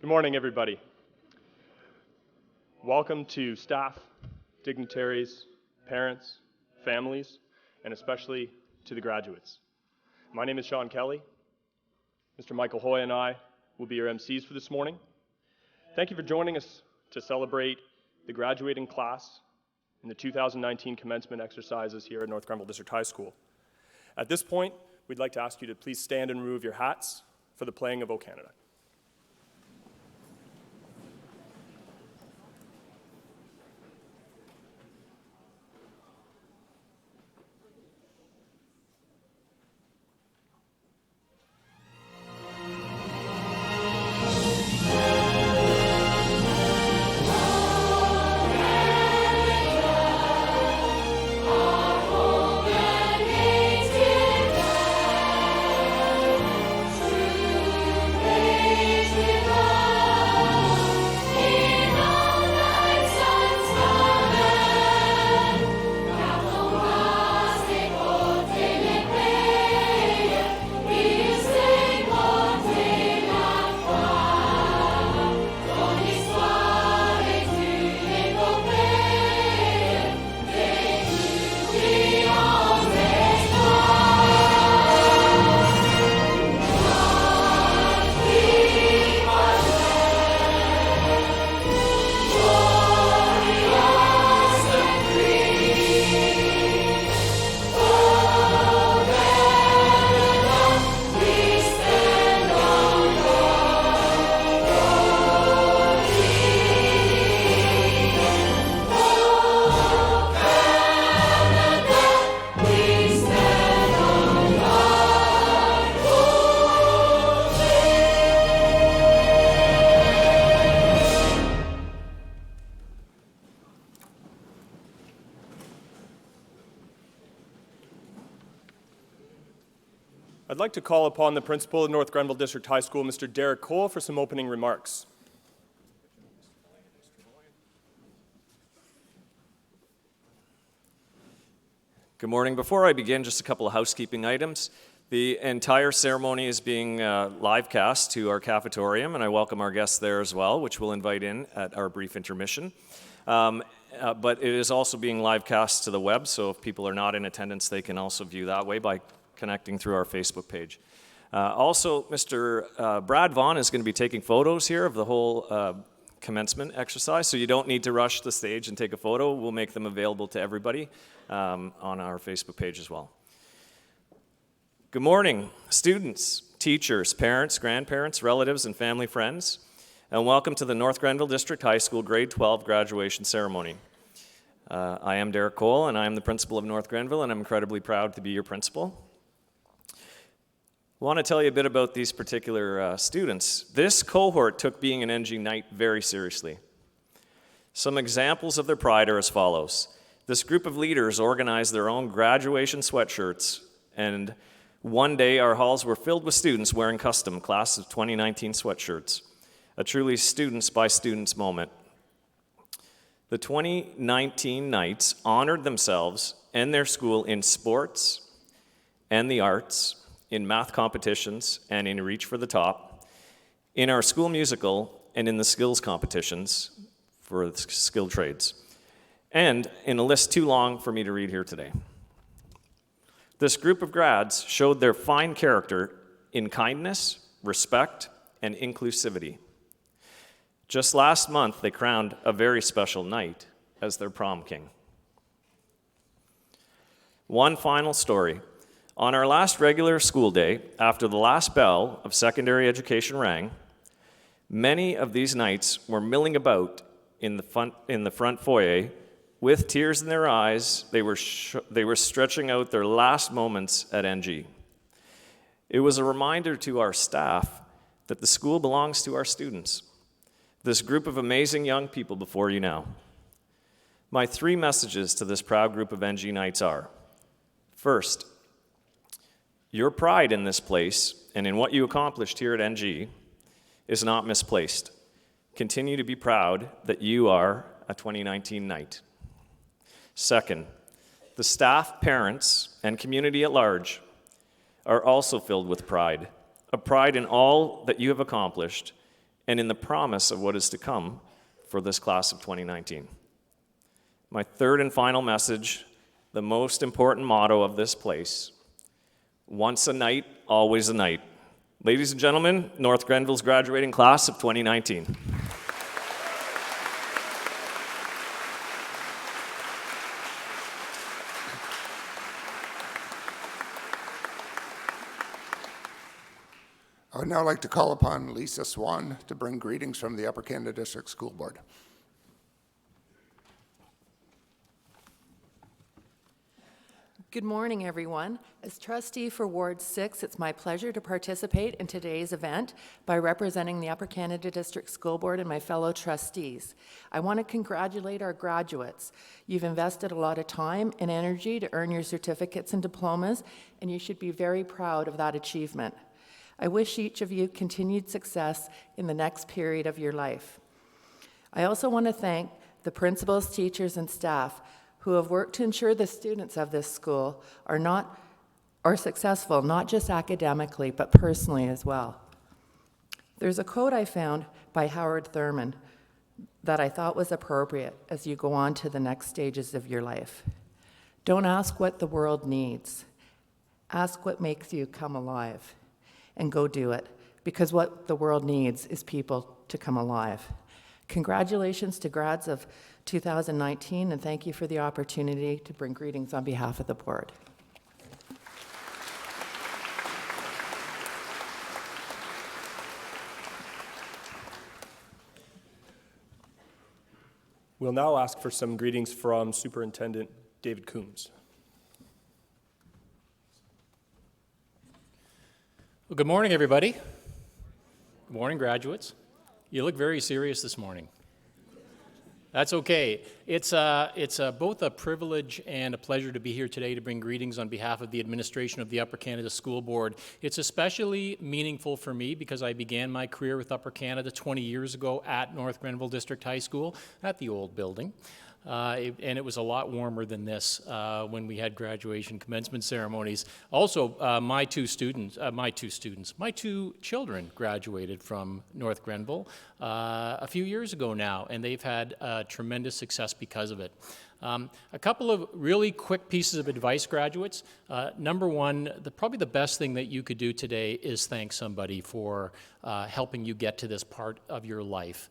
Good morning, everybody. Welcome to staff, dignitaries, parents, families, and especially to the graduates. My name is Sean Kelly. Mr. Michael Hoy and I will be your MCs for this morning. Thank you for joining us to celebrate the graduating class in the 2019 commencement exercises here at North Grenville District High School. At this point, we'd like to ask you to please stand and remove your hats for the playing of O Canada. I'd like to call upon the principal of North Grenville District High School, Mr. Derek Cole, for some opening remarks. Good morning. Before I begin, just a couple of housekeeping items. The entire ceremony is being live cast to our cafetorium, and I welcome our guests there as well, which we'll invite in at our brief intermission. But it is also being live cast to the web, so if people are not in attendance, they can also view that way by connecting through our Facebook page. Also, Mr. Brad Vaughn is going to be taking photos here of the whole commencement exercise, so you don't need to rush the stage and take a photo. We'll make them available to everybody on our Facebook page as well. Good morning, students, teachers, parents, grandparents, relatives, and family friends, and welcome to the North Grenville District High School Grade 12 graduation ceremony. I am Derek Cole, and I am the principal of North Grenville, and I'm incredibly proud to be your principal. I want to tell you a bit about these particular students. This cohort took being an NG Knight very seriously. Some examples of their pride are as follows. This group of leaders organized their own graduation sweatshirts, and one day our halls were filled with students wearing custom class of 2019 sweatshirts. A truly students by students moment. The 2019 Knights honored themselves and their school in sports and the arts, in math competitions and in Reach for the Top, in our school musical and in the skills competitions for the skilled trades, and in a list too long for me to read here today. This group of grads showed their fine character in kindness, respect, and inclusivity. Just last month, they crowned a very special Knight as their prom king. One final story. On our last regular school day, after the last bell of secondary education rang, many of these Knights were milling about in the front foyer with tears in their eyes. They were stretching out their last moments at NG. It was a reminder to our staff that the school belongs to our students, this group of amazing young people before you now. My three messages to this proud group of NG Knights are, first, your pride in this place and in what you accomplished here at NG is not misplaced. Continue to be proud that you are a 2019 Knight. Second, the staff, parents, and community at large are also filled with pride, a pride in all that you have accomplished and in the promise of what is to come for this class of 2019. My third and final message, the most important motto of this place: once a night, always a night. Ladies and gentlemen, North Grenville's graduating class of 2019. I would now like to call upon Lisa Swan to bring greetings from the Upper Canada District School Board. Good morning, everyone. As trustee for Ward 6, it's my pleasure to participate in today's event by representing the Upper Canada District School Board and my fellow trustees. I want to congratulate our graduates. You've invested a lot of time and energy to earn your certificates and diplomas, and you should be very proud of that achievement. I wish each of you continued success in the next period of your life. I also want to thank the principals, teachers, and staff who have worked to ensure the students of this school are successful, not just academically, but personally as well. There's a quote I found by Howard Thurman that I thought was appropriate as you go on to the next stages of your life. Don't ask what the world needs. Ask what makes you come alive, and go do it, because what the world needs is people to come alive. Congratulations to grads of 2019, and thank you for the opportunity to bring greetings on behalf of the board. We'll now ask for some greetings from Superintendent David Coombs. Well, good morning, everybody. Good morning, graduates. You look very serious this morning. That's okay. It's both a privilege and a pleasure to be here today to bring greetings on behalf of the administration of the Upper Canada School Board. It's especially meaningful for me because I began my career with Upper Canada 20 years ago at North Grenville District High School at the old building. And it was a lot warmer than this when we had graduation commencement ceremonies. Also, my two children graduated from North Grenville a few years ago now, and they've had tremendous success because of it. A couple of really quick pieces of advice, graduates. Number one, probably the best thing that you could do today is thank somebody for helping you get to this part of your life.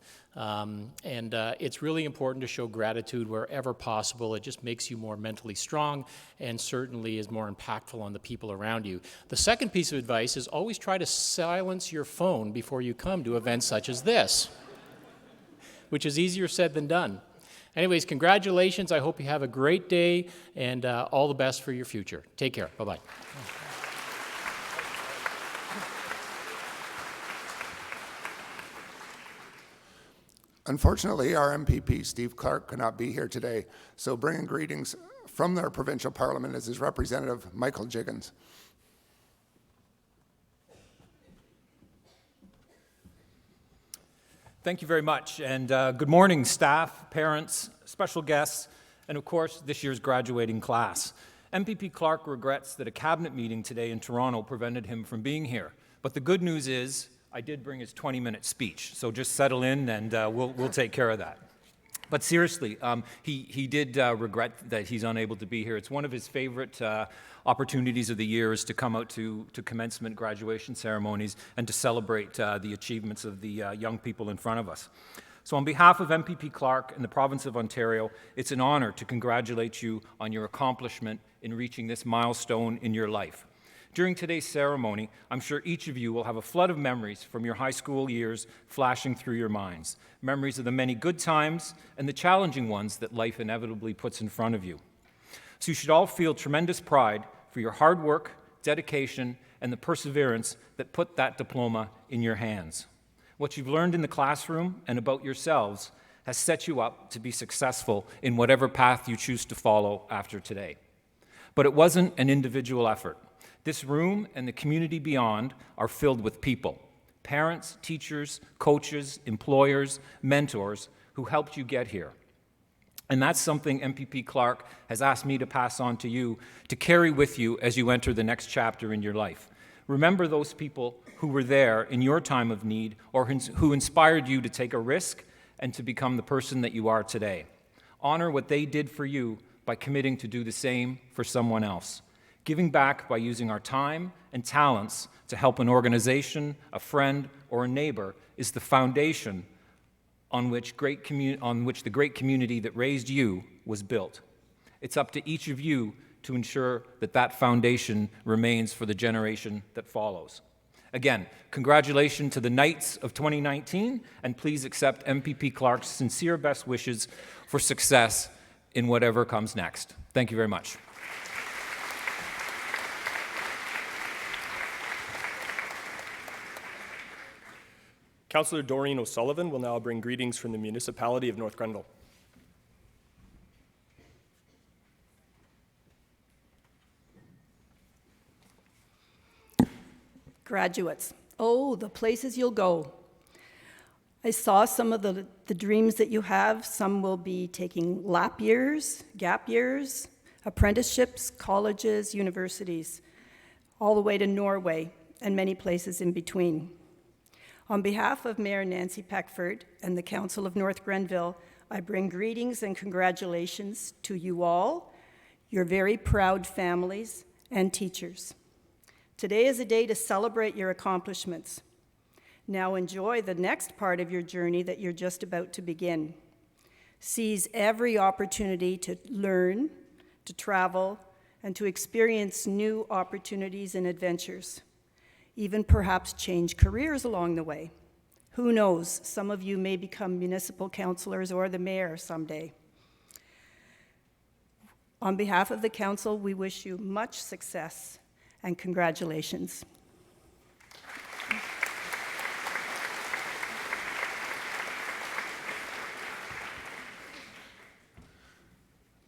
It's really important to show gratitude wherever possible. It just makes you more mentally strong and certainly is more impactful on the people around you. The second piece of advice is always try to silence your phone before you come to events such as this, which is easier said than done. Anyways, congratulations. I hope you have a great day and all the best for your future. Take care. Bye-bye. Unfortunately, our MPP, Steve Clark, could not be here today, so bringing greetings from their provincial parliament is his representative, Michael Jiggins. Thank you very much, and good morning, staff, parents, special guests, and of course, this year's graduating class. MPP Clark regrets that a cabinet meeting today in Toronto prevented him from being here, but the good news is I did bring his 20-minute speech, so just settle in and we'll take care of that. But seriously, he did regret that he's unable to be here. It's one of his favorite opportunities of the year is to come out to commencement graduation ceremonies and to celebrate the achievements of the young people in front of us. So on behalf of MPP Clark and the province of Ontario, it's an honor to congratulate you on your accomplishment in reaching this milestone in your life. During today's ceremony, I'm sure each of you will have a flood of memories from your high school years flashing through your minds, memories of the many good times and the challenging ones that life inevitably puts in front of you. So you should all feel tremendous pride for your hard work, dedication, and the perseverance that put that diploma in your hands. What you've learned in the classroom and about yourselves has set you up to be successful in whatever path you choose to follow after today. But it wasn't an individual effort. This room and the community beyond are filled with people, parents, teachers, coaches, employers, mentors who helped you get here. And that's something MPP Clark has asked me to pass on to you to carry with you as you enter the next chapter in your life. Remember those people who were there in your time of need or who inspired you to take a risk and to become the person that you are today. Honor what they did for you by committing to do the same for someone else. Giving back by using our time and talents to help an organization, a friend, or a neighbor is the foundation on which the great community that raised you was built. It's up to each of you to ensure that that foundation remains for the generation that follows. Again, congratulations to the Knights of 2019, and please accept MPP Clark's sincere best wishes for success in whatever comes next. Thank you very much. Councillor Doreen O'Sullivan will now bring greetings from the municipality of North Grenville. Graduates, oh, the places you'll go. I saw some of the dreams that you have. Some will be taking lap years, gap years, apprenticeships, colleges, universities, all the way to Norway and many places in between. On behalf of Mayor Nancy Peckford and the Council of North Grenville, I bring greetings and congratulations to you all, your very proud families and teachers. Today is a day to celebrate your accomplishments. Now enjoy the next part of your journey that you're just about to begin. Seize every opportunity to learn, to travel, and to experience new opportunities and adventures. Even perhaps change careers along the way. Who knows, some of you may become municipal councillors or the mayor someday. On behalf of the council, we wish you much success and congratulations.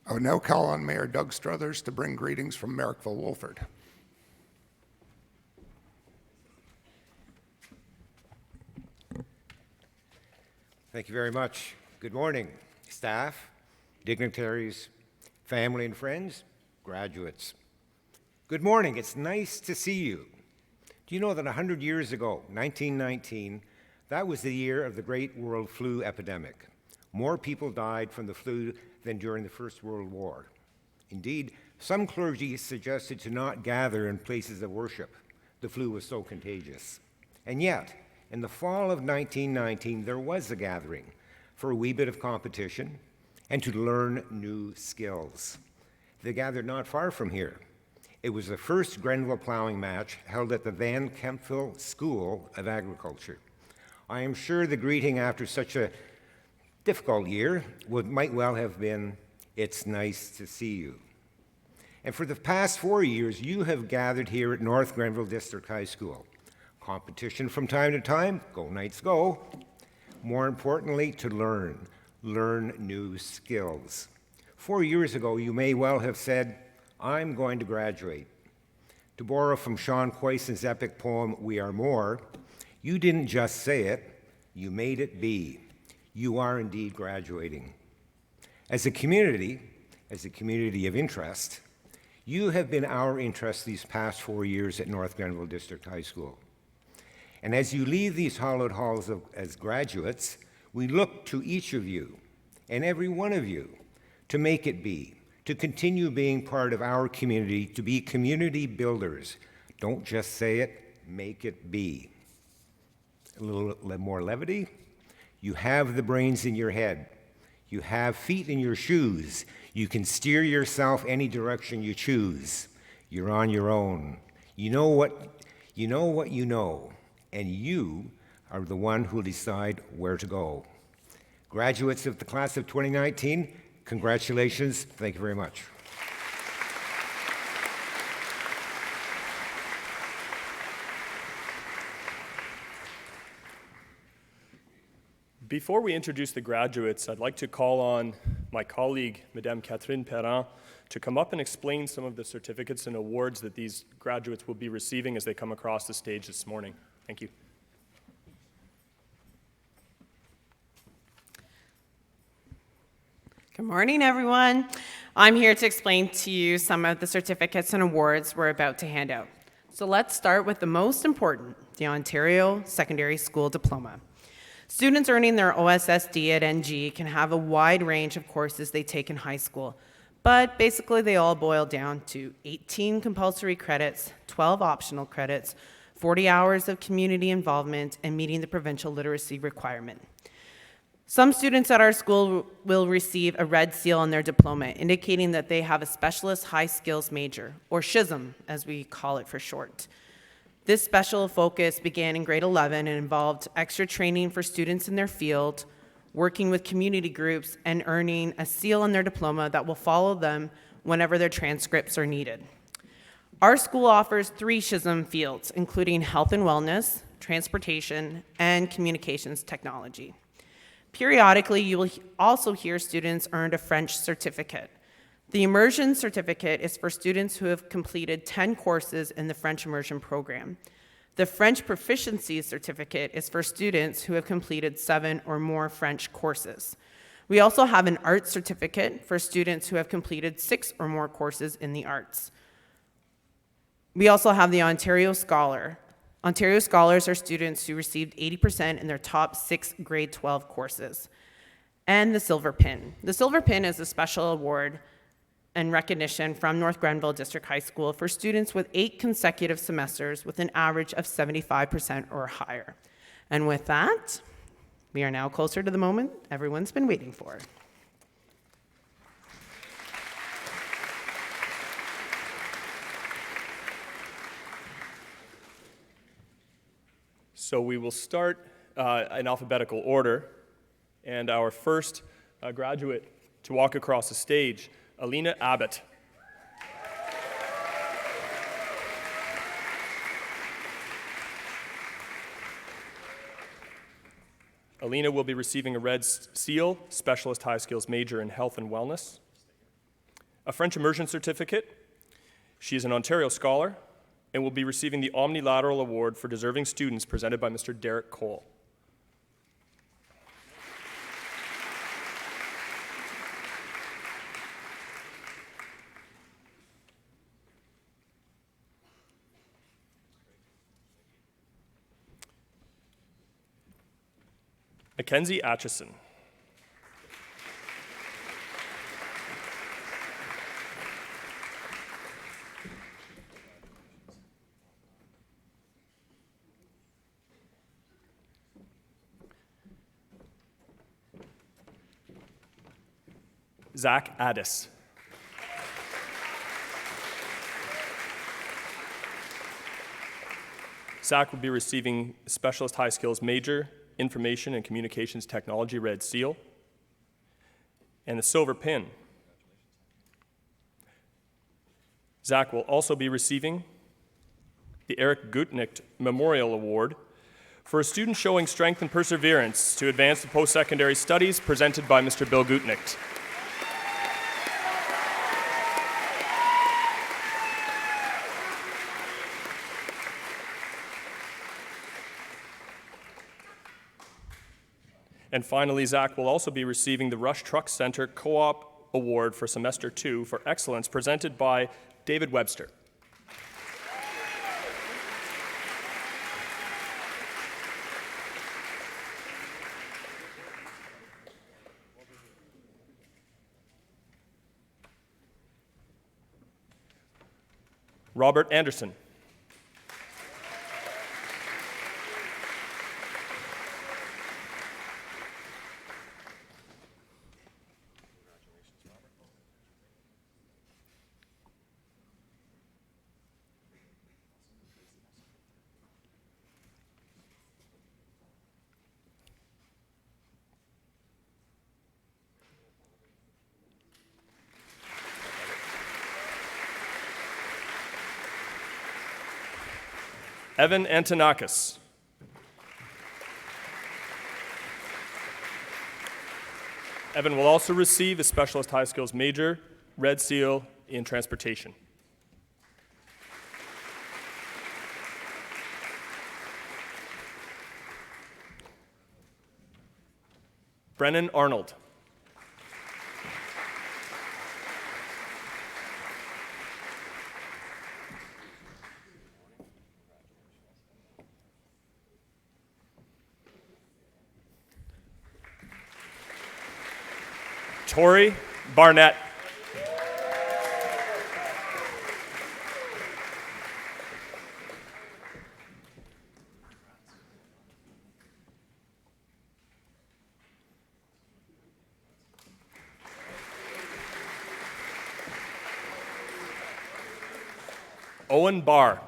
I would now call on Mayor Doug Struthers to bring greetings from Merrickville Wolford. Thank you very much. Good morning, staff, dignitaries, family and friends, graduates. Good morning. It's nice to see you. Do you know that 100 years ago, 1919, that was the year of the Great World Flu epidemic. More people died from the flu than during the First World War. Indeed, some clergy suggested to not gather in places of worship. The flu was so contagious. And yet, in the fall of 1919, there was a gathering for a wee bit of competition and to learn new skills. They gathered not far from here. It was the first Grenville plowing match held at the Van Kempville School of Agriculture. I am sure the greeting after such a difficult year might well have been, "It's nice to see you." And for the past 4 years, you have gathered here at North Grenville District High School. Competition from time to time, go Knights go. More importantly, to learn new skills. 4 years ago, you may well have said, "I'm going to graduate." To borrow from Sean Quaison's epic poem, "We Are More," you didn't just say it, you made it be. You are indeed graduating. As a community of interest, you have been our interest these past 4 years at North Grenville District High School. And as you leave these hallowed halls as graduates, we look to each of you and every one of you to make it be, to continue being part of our community, to be community builders. Don't just say it, make it be. A little more levity. You have the brains in your head. You have feet in your shoes. You can steer yourself any direction you choose. You're on your own. You know what you know, and you are the one who will decide where to go. Graduates of the class of 2019, congratulations. Thank you very much. Before we introduce the graduates, I'd like to call on my colleague, Madame Catherine Perrin, to come up and explain some of the certificates and awards that these graduates will be receiving as they come across the stage this morning. Thank you. Good morning, everyone. I'm here to explain to you some of the certificates and awards we're about to hand out. So let's start with the most important, the Ontario Secondary School Diploma. Students earning their OSSD at NG can have a wide range of courses they take in high school, but basically they all boil down to 18 compulsory credits, 12 optional credits, 40 hours of community involvement, and meeting the provincial literacy requirement. Some students at our school will receive a red seal on their diploma, indicating that they have a specialist high skills major, or SHISM, as we call it for short. This special focus began in grade 11 and involved extra training for students in their field, working with community groups, and earning a seal on their diploma that will follow them whenever their transcripts are needed. Our school offers 3 SHISM fields, including health and wellness, transportation, and communications technology. Periodically, you will also hear students earned a French certificate. The immersion certificate is for students who have completed 10 courses in the French immersion program. The French proficiency certificate is for students who have completed 7 or more French courses. We also have an arts certificate for students who have completed 6 or more courses in the arts. We also have the Ontario Scholar. Ontario Scholars are students who received 80% in their top 6 grade 12 courses. And the Silver Pin. The Silver Pin is a special award and recognition from North Grenville District High School for students with 8 consecutive semesters with an average of 75% or higher. And with that, we are now closer to the moment everyone's been waiting for. So we will start in alphabetical order, and our first graduate to walk across the stage, Alina Abbott. Alina will be receiving a Red Seal, Specialist High Skills Major in Health and Wellness, a French Immersion Certificate. She is an Ontario Scholar and will be receiving the Omnilateral Award for Deserving Students presented by Mr. Derek Cole. Mackenzie Atchison. Zach Addis. Zach will be receiving Specialist High Skills Major, Information and Communications Technology Red Seal, and the Silver Pin. Zach will also be receiving the Eric Gutnicht Memorial Award for a student showing strength and perseverance to advance the post-secondary studies presented by Mr. Bill Gutnicht. And finally, Zach will also be receiving the Rush Truck Center Co-op Award for Semester 2 for Excellence presented by David Webster. Robert Anderson. Evan Antonakis. Evan will also receive a Specialist High Skills Major, Red Seal in Transportation. Brennan Arnold. Tori Barnett. Owen Barr.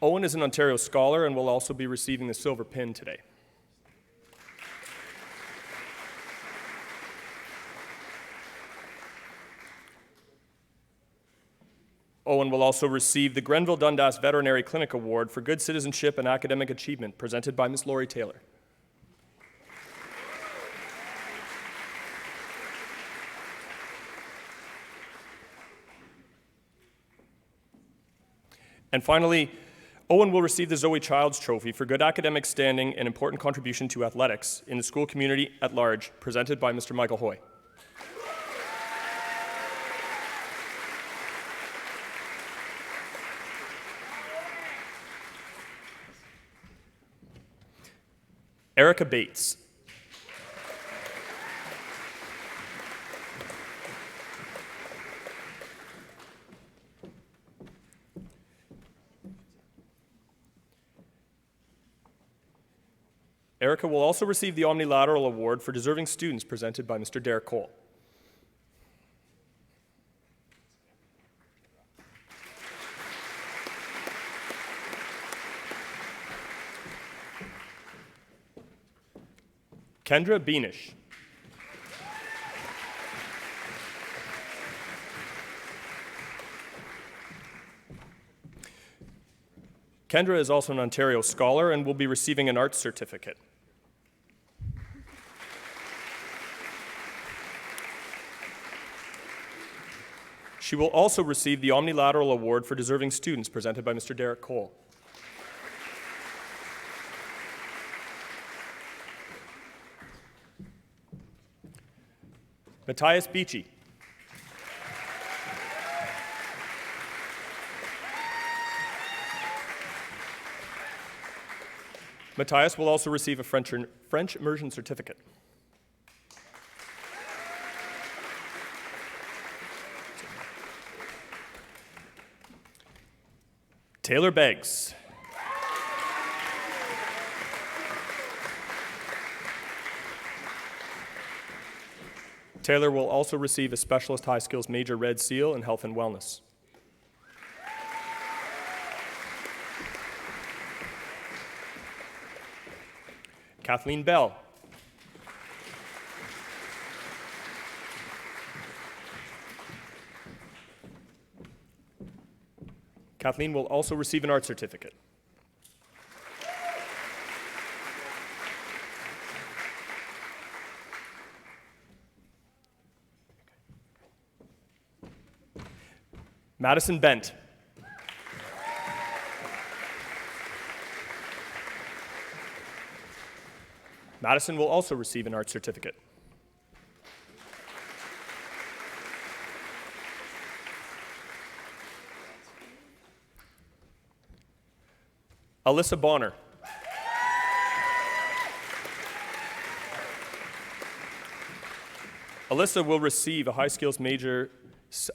Owen is an Ontario Scholar and will also be receiving the silver pin today. Owen will also receive the Grenville Dundas Veterinary Clinic Award for Good Citizenship and Academic Achievement, presented by Ms. Lori Taylor. And finally, Owen will receive the Zoe Childs Trophy for good academic standing and important contribution to athletics in the school community at large, presented by Mr. Michael Hoy. Erica Bates. Erica will also receive the Omnilateral Award for deserving students, presented by Mr. Derek Cole. Kendra Beanish. Kendra is also an Ontario Scholar and will be receiving an arts certificate. She will also receive the Omnilateral Award for deserving students, presented by Mr. Derek Cole. Matthias Beachy. Matthias will also receive a French immersion certificate. Taylor Beggs. Taylor will also receive a Specialist High Skills Major Red Seal in Health and Wellness. Kathleen Bell. Kathleen will also receive an art certificate. Madison Bent. Madison will also receive an art certificate. Alyssa Bonner. Alyssa will receive a High Skills Major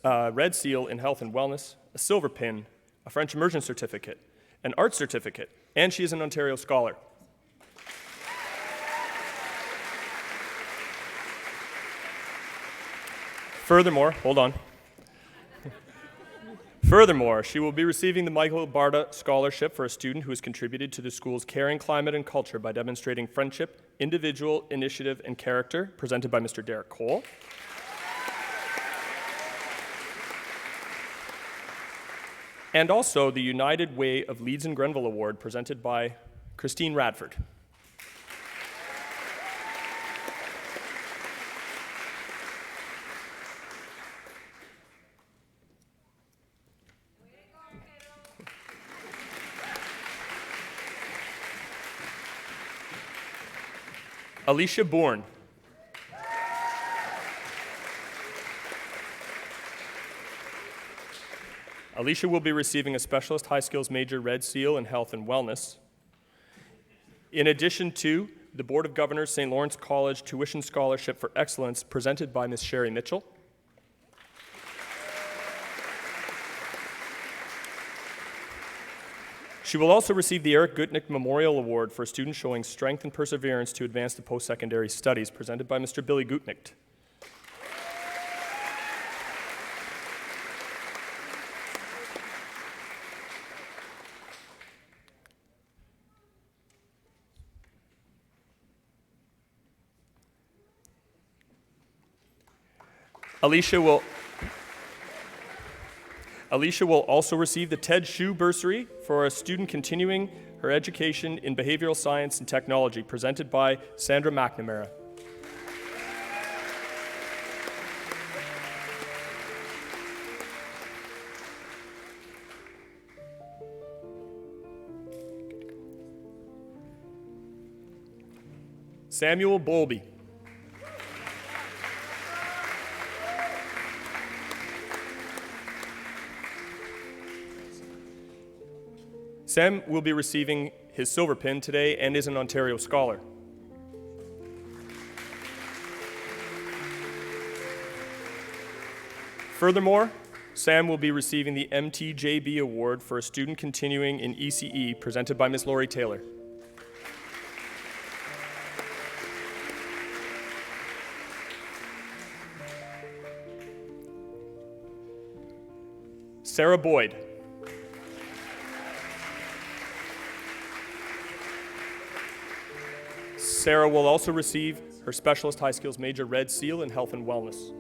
Red Seal in Health and Wellness, a silver pin, a French immersion certificate, an art certificate, and she is an Ontario Scholar. Furthermore, hold on. Furthermore, she will be receiving the Michael Barta Scholarship for a student who has contributed to the school's caring climate and culture by demonstrating friendship, individual initiative, and character, presented by Mr. Derek Cole. And also the United Way of Leeds and Grenville Award, presented by Christine Radford. Alicia Bourne. Alicia will be receiving a Specialist High Skills Major Red Seal in Health and Wellness. In addition to the Board of Governors St. Lawrence College Tuition Scholarship for Excellence presented by Ms. Sherry Mitchell. She will also receive the Eric Gutnick Memorial Award for a student showing strength and perseverance to advance to post-secondary studies, presented by Mr. Billy Gutnick. Alicia will also receive the Ted Shue Bursary for a student continuing her education in behavioral science and technology, presented by Sandra McNamara. Samuel Bowlby. Sam will be receiving his silver pin today and is an Ontario Scholar. Furthermore, Sam will be receiving the MTJB Award for a student continuing in ECE, presented by Ms. Lori Taylor. Sarah Boyd. Sarah will also receive her Specialist High Skills Major Red Seal in Health and Wellness.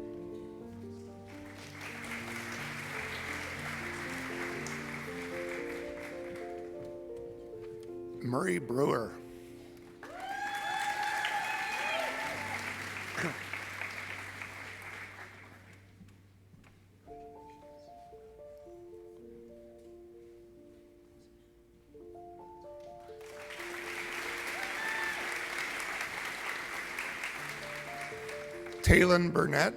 Murray Brewer. Talon Burnett.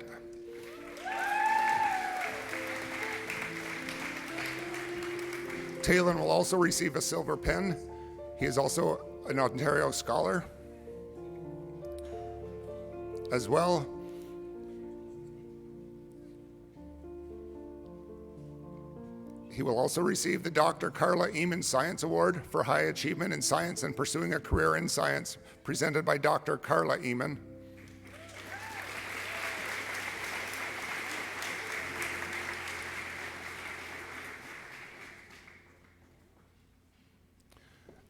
Talon will also receive a silver pin. He is also an Ontario Scholar. As well, he will also receive the Dr. Carla Eamon Science Award for High Achievement in Science and Pursuing a Career in Science, presented by Dr. Carla Eamon.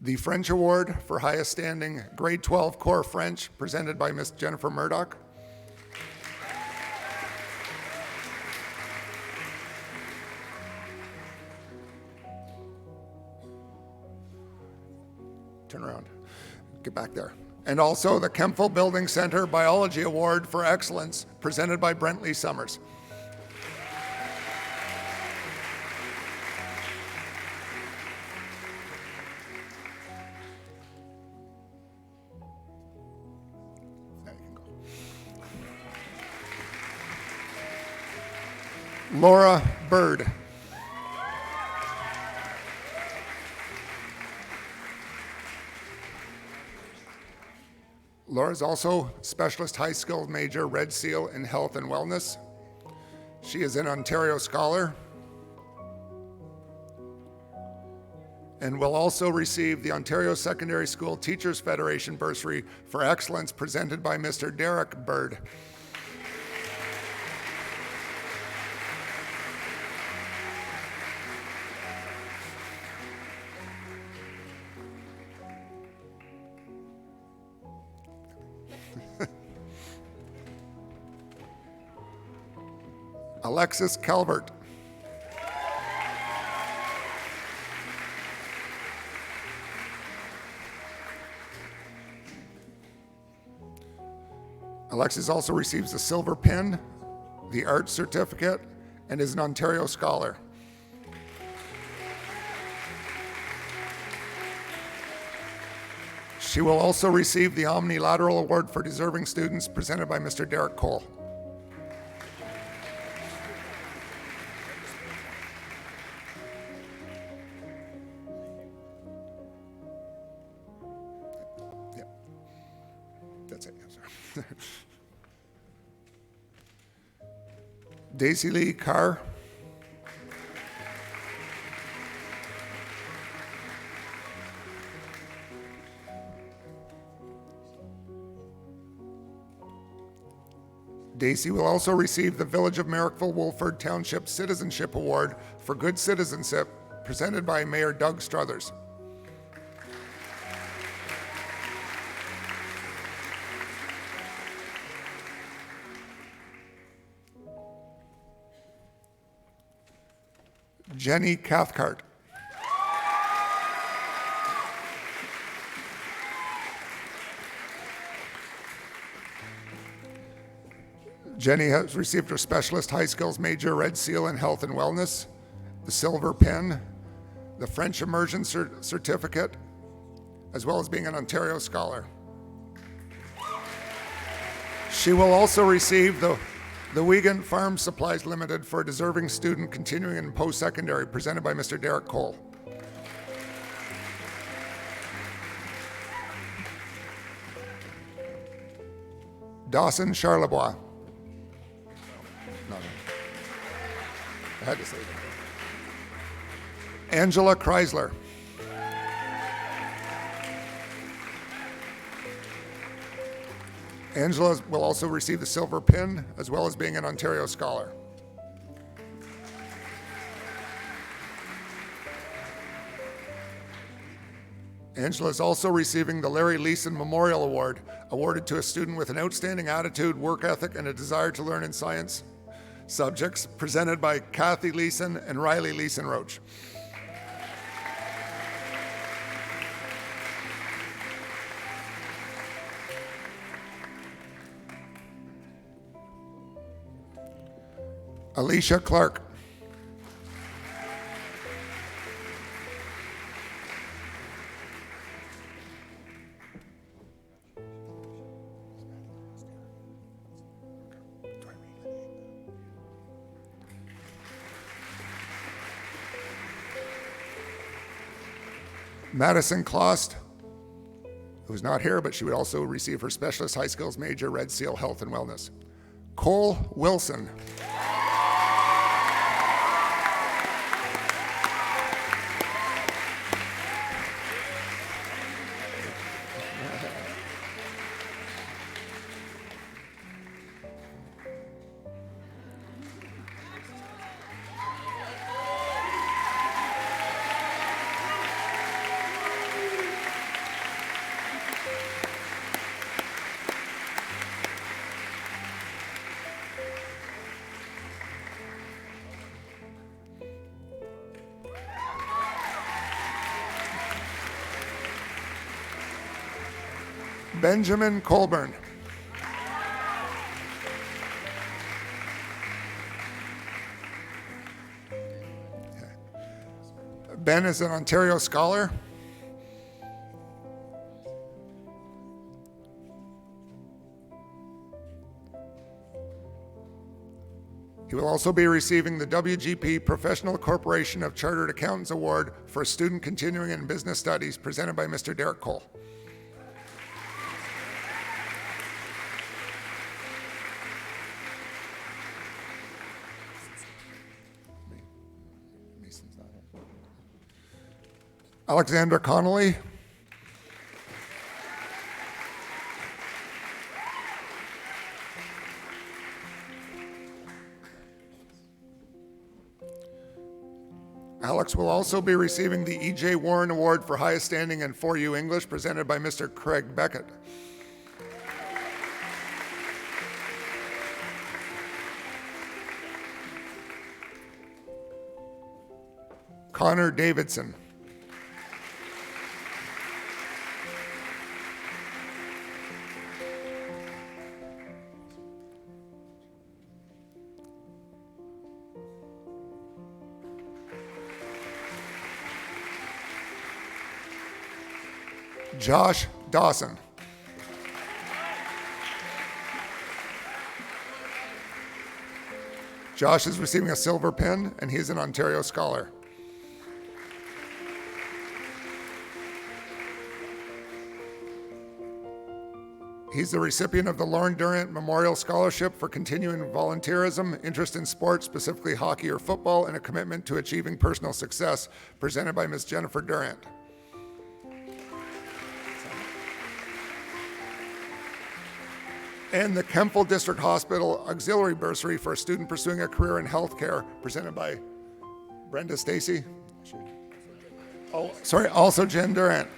The French Award for Highest Standing Grade 12 Core French, presented by Ms. Jennifer Murdoch. Turn around, get back there. And also the Kempville Building Center Biology Award for Excellence, presented by Brentley Summers. Laura Bird. Laura is also Specialist High Skills Major Red Seal in Health and Wellness. She is an Ontario Scholar and will also receive the Ontario Secondary School Teachers Federation Bursary for Excellence, presented by Mr. Derek Bird. Alexis Calvert. Alexis also receives a silver pin, the art certificate, and is an Ontario Scholar. She will also receive the Omnilateral Award for Deserving Students, presented by Mr. Derek Cole. Daisy Lee Carr. Daisy will also receive the Village of Merrickville-Wolford Township Citizenship Award for Good Citizenship, presented by Mayor Doug Struthers. Jenny Cathcart. Jenny has received her Specialist High Skills Major Red Seal in Health and Wellness, the Silver Pen, the French Immersion Certificate, as well as being an Ontario Scholar. She will also receive the Wiegand Farm Supplies Limited for a deserving student continuing in post-secondary, presented by Mr. Derek Cole. Dawson Charlebois. No. I had to say that. Angela Chrysler. Angela will also receive the Silver Pin, as well as being an Ontario Scholar. Angela is also receiving the Larry Leeson Memorial Award, awarded to a student with an outstanding attitude, work ethic, and a desire to learn in science subjects, presented by Kathy Leeson and Riley Leeson Roach. Alicia Clark. Madison Klost, who's not here, but she would also receive her Specialist High Skills Major Red Seal Health and Wellness. Cole Wilson. Benjamin Colburn. Ben is an Ontario Scholar. He will also be receiving the WGP Professional Corporation of Chartered Accountants Award for a student continuing in business studies, presented by Mr. Derek Cole. Alexandra Connolly. Alex will also be receiving the E.J. Warren Award for Highest Standing in 4U English, presented by Mr. Craig Beckett. Connor Davidson. Josh Dawson. Josh is receiving a silver pin, and he's an Ontario Scholar. He's the recipient of the Lauren Durant Memorial Scholarship for continuing volunteerism, interest in sports, specifically hockey or football, and a commitment to achieving personal success, presented by Ms. Jennifer Durant. And the Grenville District Hospital Auxiliary Bursary for a student pursuing a career in healthcare, presented by Brenda Stacy. Oh, sorry, also Jen Durant.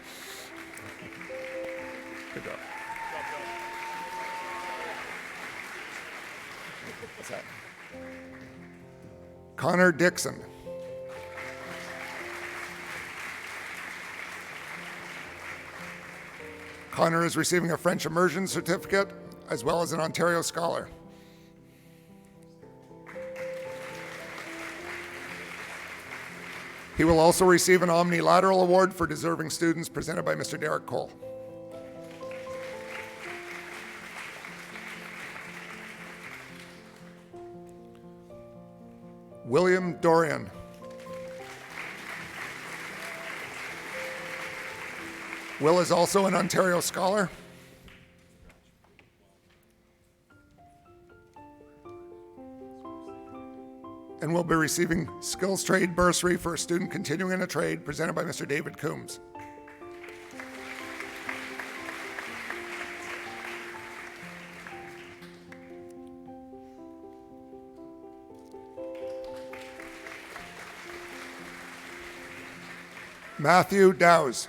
Good job. What's that? Connor Dixon. Connor is receiving a French immersion certificate as well as an Ontario Scholar. He will also receive an Omnilateral Award for deserving students, presented by Mr. Derek Cole. William Dorian. Will is also an Ontario Scholar. And will be receiving Skills Trade Bursary for a student continuing in a trade, presented by Mr. David Coombs. Matthew Dowse.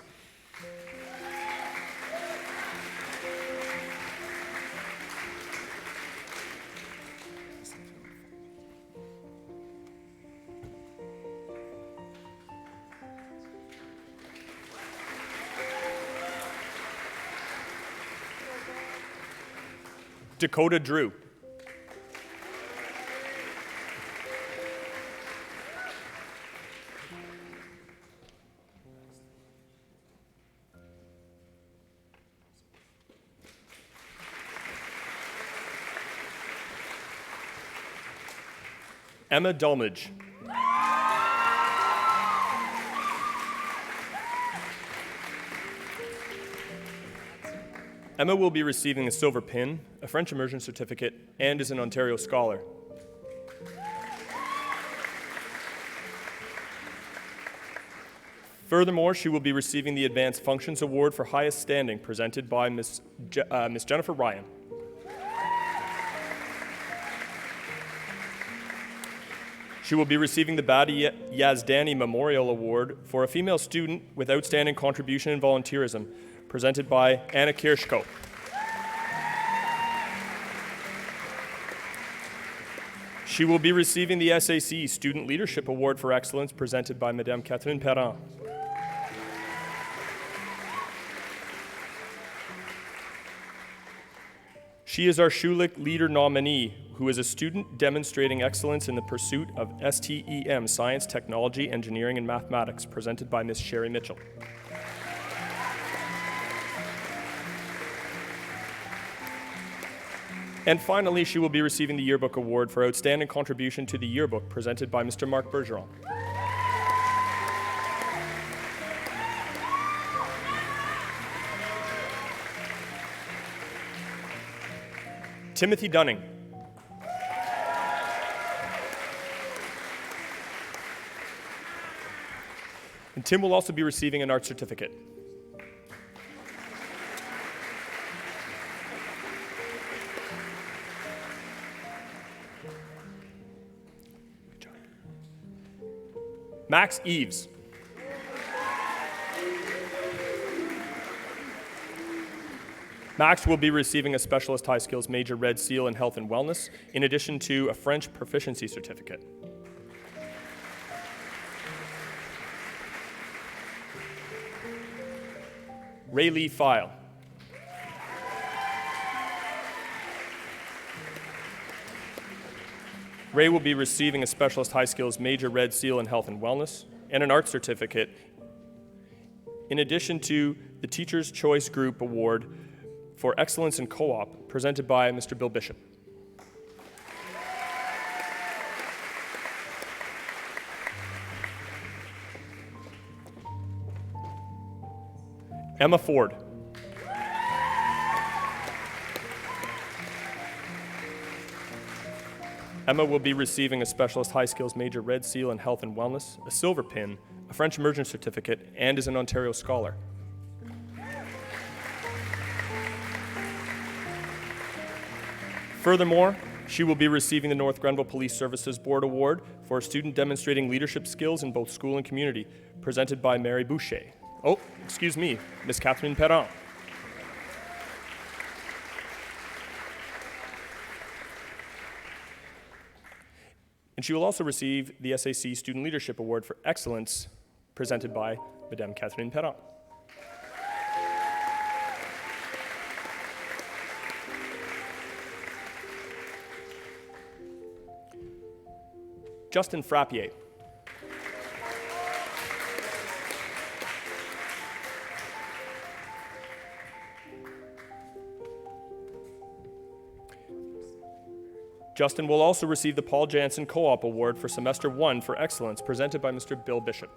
Dakota Drew. Emma Dolmage. Emma will be receiving a silver pin, a French immersion certificate, and is an Ontario Scholar. Furthermore, she will be receiving the Advanced Functions Award for Highest Standing, presented by Ms. Jennifer Ryan. She will be receiving the Badi Yazdani Memorial Award for a female student with outstanding contribution in volunteerism, presented by Anna Kirschko. She will be receiving the SAC Student Leadership Award for Excellence, presented by Madame Catherine Perrin. She is our Schulich Leader nominee, who is a student demonstrating excellence in the pursuit of STEM, Science, Technology, Engineering, and Mathematics, presented by Ms. Sherry Mitchell. And finally, she will be receiving the Yearbook Award for Outstanding Contribution to the Yearbook, presented by Mr. Mark Bergeron. Timothy Dunning. And Tim will also be receiving an art certificate. Max Eves. Max will be receiving a Specialist High Skills Major Red Seal in Health and Wellness, in addition to a French Proficiency Certificate. Ray Lee File. Ray will be receiving a Specialist High Skills Major Red Seal in Health and Wellness and an Art Certificate, in addition to the Teacher's Choice Group Award for Excellence in Co-op, presented by Mr. Bill Bishop. Emma Ford. Emma will be receiving a Specialist High Skills Major Red Seal in Health and Wellness, a silver pin, a French Immersion Certificate, and is an Ontario Scholar. Furthermore, she will be receiving the North Grenville Police Services Board Award for a student demonstrating leadership skills in both school and community, presented by Mary Boucher. Oh, excuse me, Miss Catherine Perrin. And she will also receive the SAC Student Leadership Award for Excellence, presented by Madame Catherine Perrin. Justin Frappier. Justin will also receive the Paul Jansen Co-op Award for Semester 1 for Excellence, presented by Mr. Bill Bishop.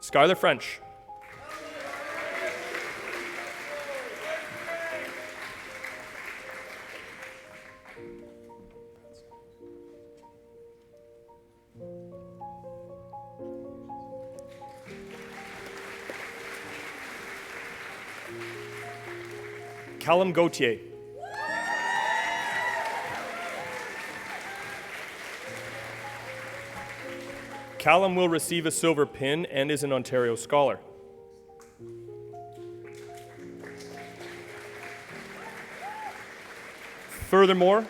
Skylar French. Callum Gauthier. Callum will receive a silver pin and is an Ontario Scholar. Furthermore,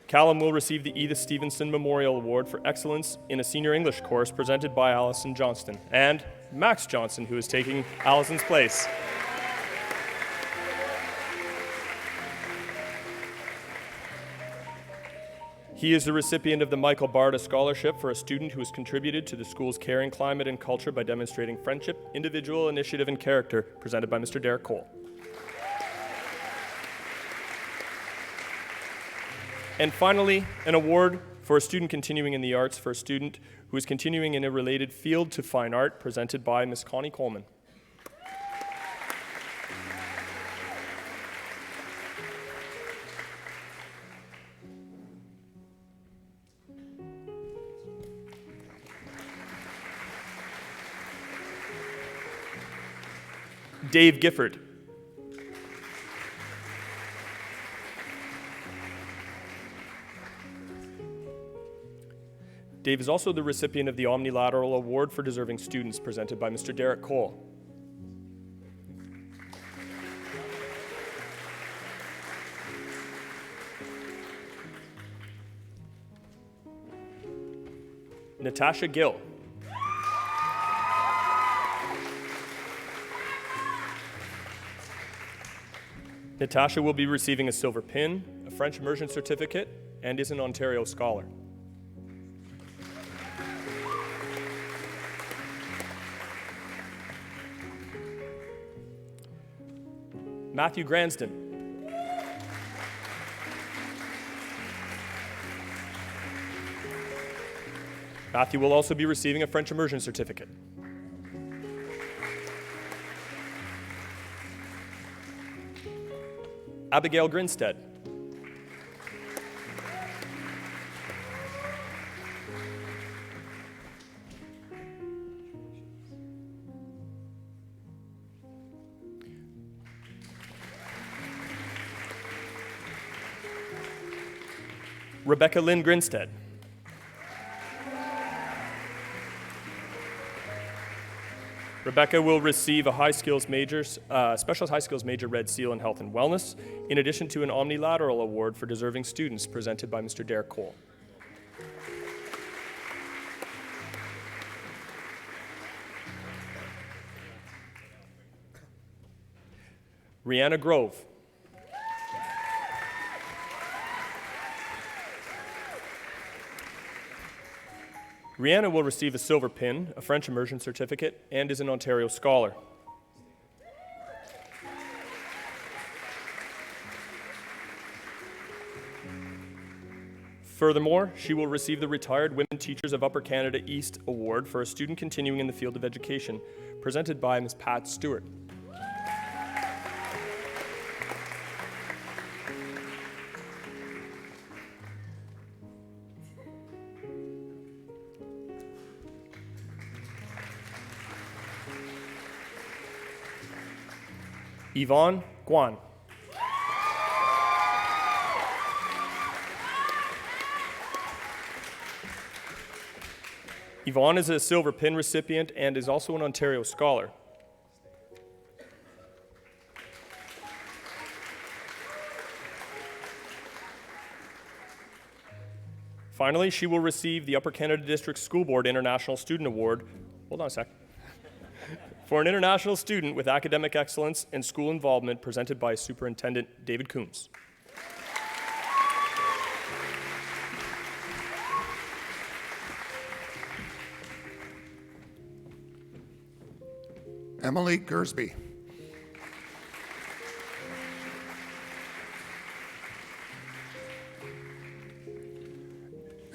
Callum will receive the Edith Stevenson Memorial Award for Excellence in a Senior English course presented by Allison Johnston and Max Johnson, who is taking Allison's place. He is the recipient of the Michael Barta Scholarship for a student who has contributed to the school's caring climate and culture by demonstrating friendship, individual initiative, and character, presented by Mr. Derek Cole. And finally, an award for a student continuing in the arts for a student who is continuing in a related field to fine art, presented by Ms. Connie Coleman. Dave Gifford. Dave is also the recipient of the Omnilateral Award for Deserving Students, presented by Mr. Derek Cole. Natasha Gill. Natasha will be receiving a silver pin, a French Immersion Certificate, and is an Ontario Scholar. Matthew Gransden. Matthew will also be receiving a French Immersion Certificate. Abigail Grinstead. Rebecca Lynn Grinstead. Rebecca will receive a Specialist High Skills Major Red Seal in Health and Wellness, in addition to an Omnilateral Award for Deserving Students, presented by Mr. Derek Cole. Rihanna Grove. Rihanna will receive a silver pin, a French Immersion Certificate, and is an Ontario Scholar. Furthermore, she will receive the Retired Women Teachers of Upper Canada East Award for a student continuing in the field of education, presented by Ms. Pat Stewart. Yvonne Guan. Yvonne is a Silver Pin recipient and is also an Ontario Scholar. Finally, she will receive the Upper Canada District School Board International Student Award. Hold on a sec. For an international student with academic excellence and school involvement, presented by Superintendent David Coombs. Emily Gersby.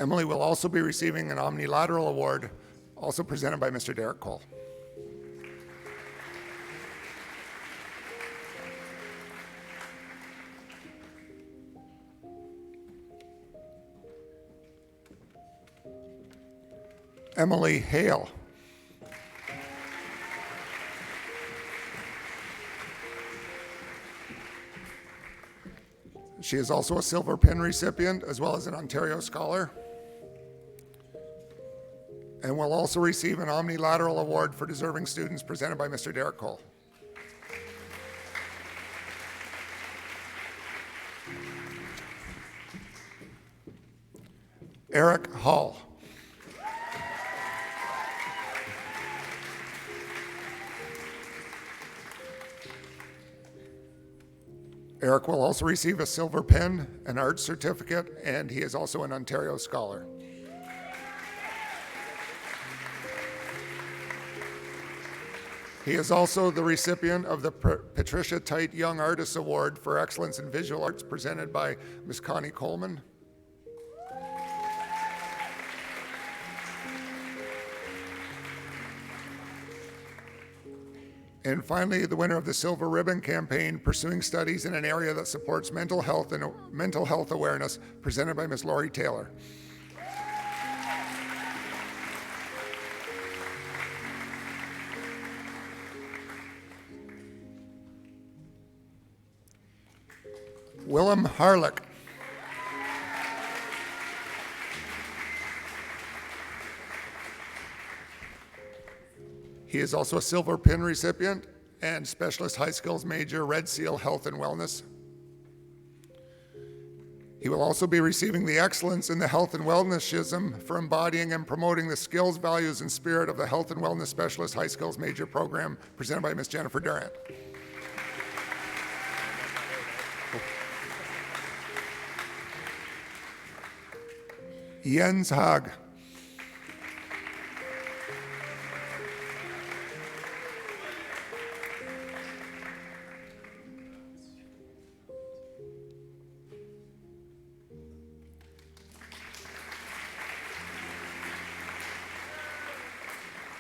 Emily will also be receiving an Omnilateral Award, also presented by Mr. Derek Cole. Emily Hale. She is also a Silver Pin recipient as well as an Ontario Scholar, and will also receive an Omnilateral Award for deserving students, presented by Mr. Derek Cole. Eric Hall. Eric will also receive a Silver Pin, an art certificate, and he is also an Ontario Scholar. He is also the recipient of the Patricia Tite Young Artist Award for Excellence in Visual Arts, presented by Ms. Connie Coleman. And finally, the winner of the Silver Ribbon campaign, Pursuing Studies in an Area that Supports Mental Health and Mental Health Awareness, presented by Ms. Laurie Taylor. Willem Harlick. He is also a Silver Pin recipient and Specialist High Skills Major, Red Seal Health and Wellness. He will also be receiving the Excellence in the Health and Wellness Schism for embodying and promoting the skills, values, and spirit of the Health and Wellness Specialist High Skills Major program, presented by Ms. Jennifer Durant. Jens Haag.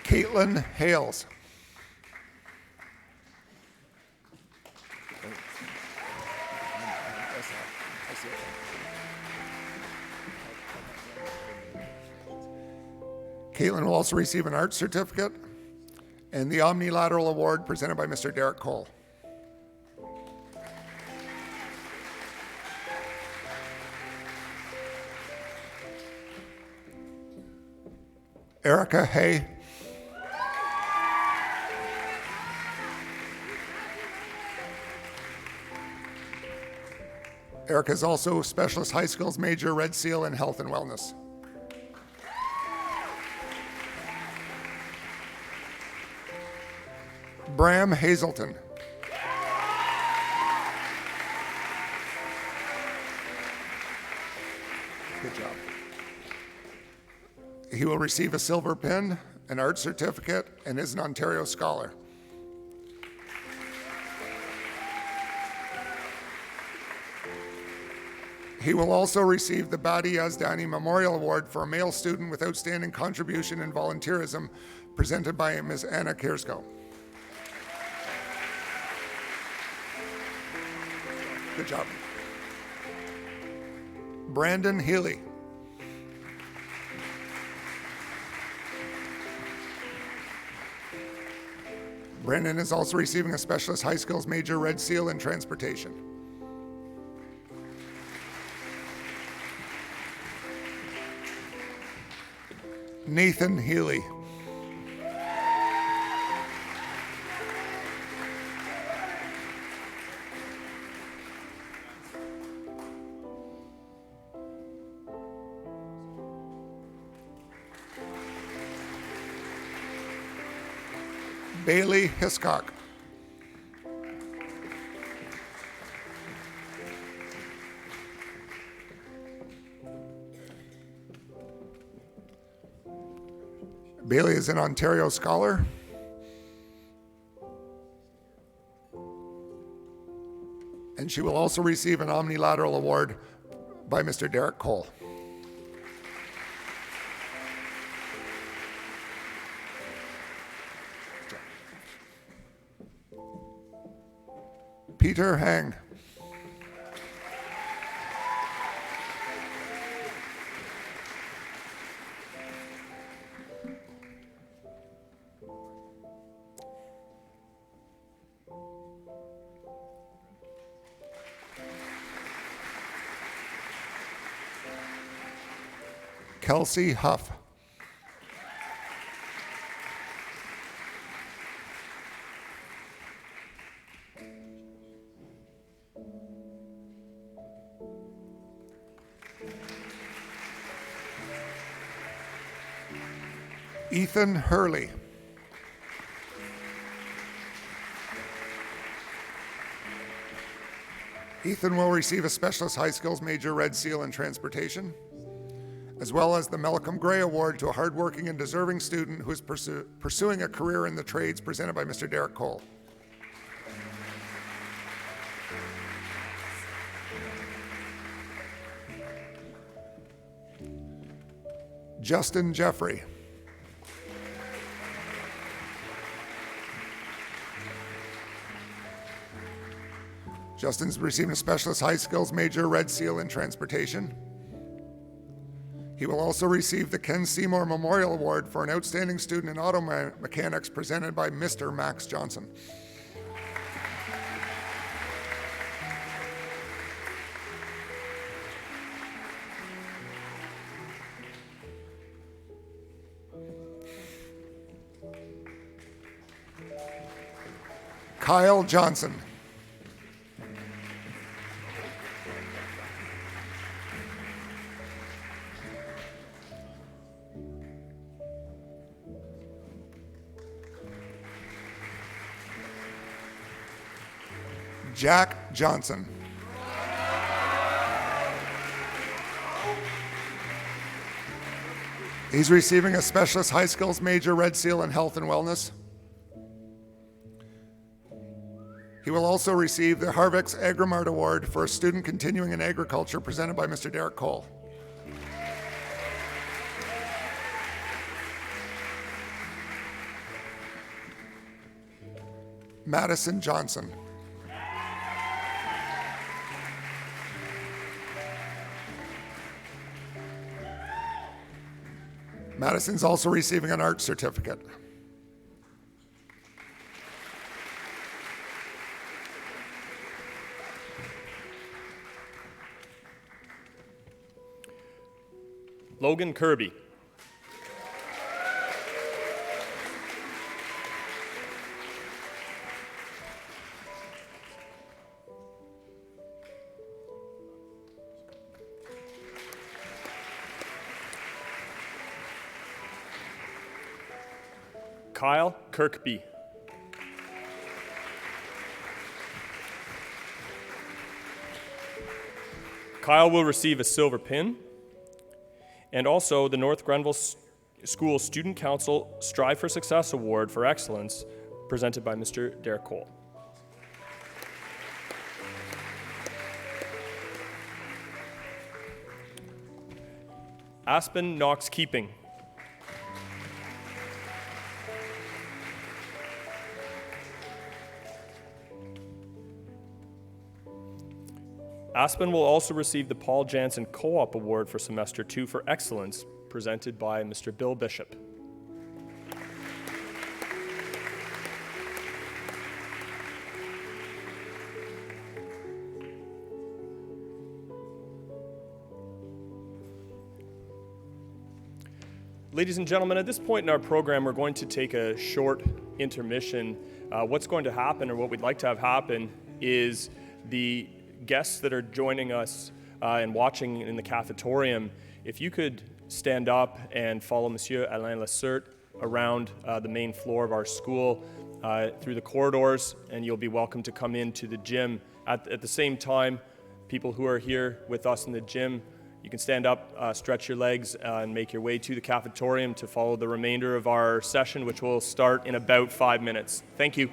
Caitlin Hales. Caitlin will also receive an art certificate and the Omnilateral Award, presented by Mr. Derek Cole. Erica Hay. Erica is also Specialist High Skills Major, Red Seal in Health and Wellness. Bram Hazelton. Good job. He will receive a Silver Pin, an art certificate, and is an Ontario Scholar. He will also receive the Badi Yazdani Memorial Award for a male student with outstanding contribution in volunteerism, presented by Ms. Anna Kiersko. Good job. Brandon Healy. Brandon is also receiving a Specialist High Skills Major Red Seal in Transportation. Nathan Healy. Bailey Hiscock. Bailey is an Ontario Scholar. And she will also receive an Omnilateral Award by Mr. Derek Cole. Peter Hang. Kelsey Huff. Ethan Hurley. Ethan will receive a Specialist High Skills Major Red Seal in Transportation, as well as the Malcolm Gray Award to a hardworking and deserving student who is pursuing a career in the trades, presented by Mr. Derek Cole. Justin Jeffrey. Justin's receiving a Specialist High Skills Major Red Seal in Transportation. He will also receive the Ken Seymour Memorial Award for an outstanding student in auto mechanics, presented by Mr. Max Johnson. Kyle Johnson. Jack Johnson. He's receiving a Specialist High Skills Major Red Seal in Health and Wellness. He will also receive the Harvex Agrimart Award for a student continuing in agriculture, presented by Mr. Derek Cole. Madison Johnson. Madison's also receiving an art certificate. Logan Kirby. Kyle Kirkby. Kyle will receive a silver pin and also the North Grenville School Student Council Strive for Success Award for Excellence, presented by Mr. Derek Cole. Aspen Knox Keeping. Aspen will also receive the Paul Jansen Co-op Award for Semester 2 for Excellence, presented by Mr. Bill Bishop. Ladies and gentlemen, at this point in our program, we're going to take a short intermission. What's going to happen, or what we'd like to have happen, is the guests that are joining us and watching in the cafetorium, if you could stand up and follow Monsieur Alain Lessert around the main floor of our school through the corridors, and you'll be welcome to come into the gym. At the same time, people who are here with us in the gym, you can stand up, stretch your legs, and make your way to the cafetorium to follow the remainder of our session, which will start in about 5 minutes. Thank you.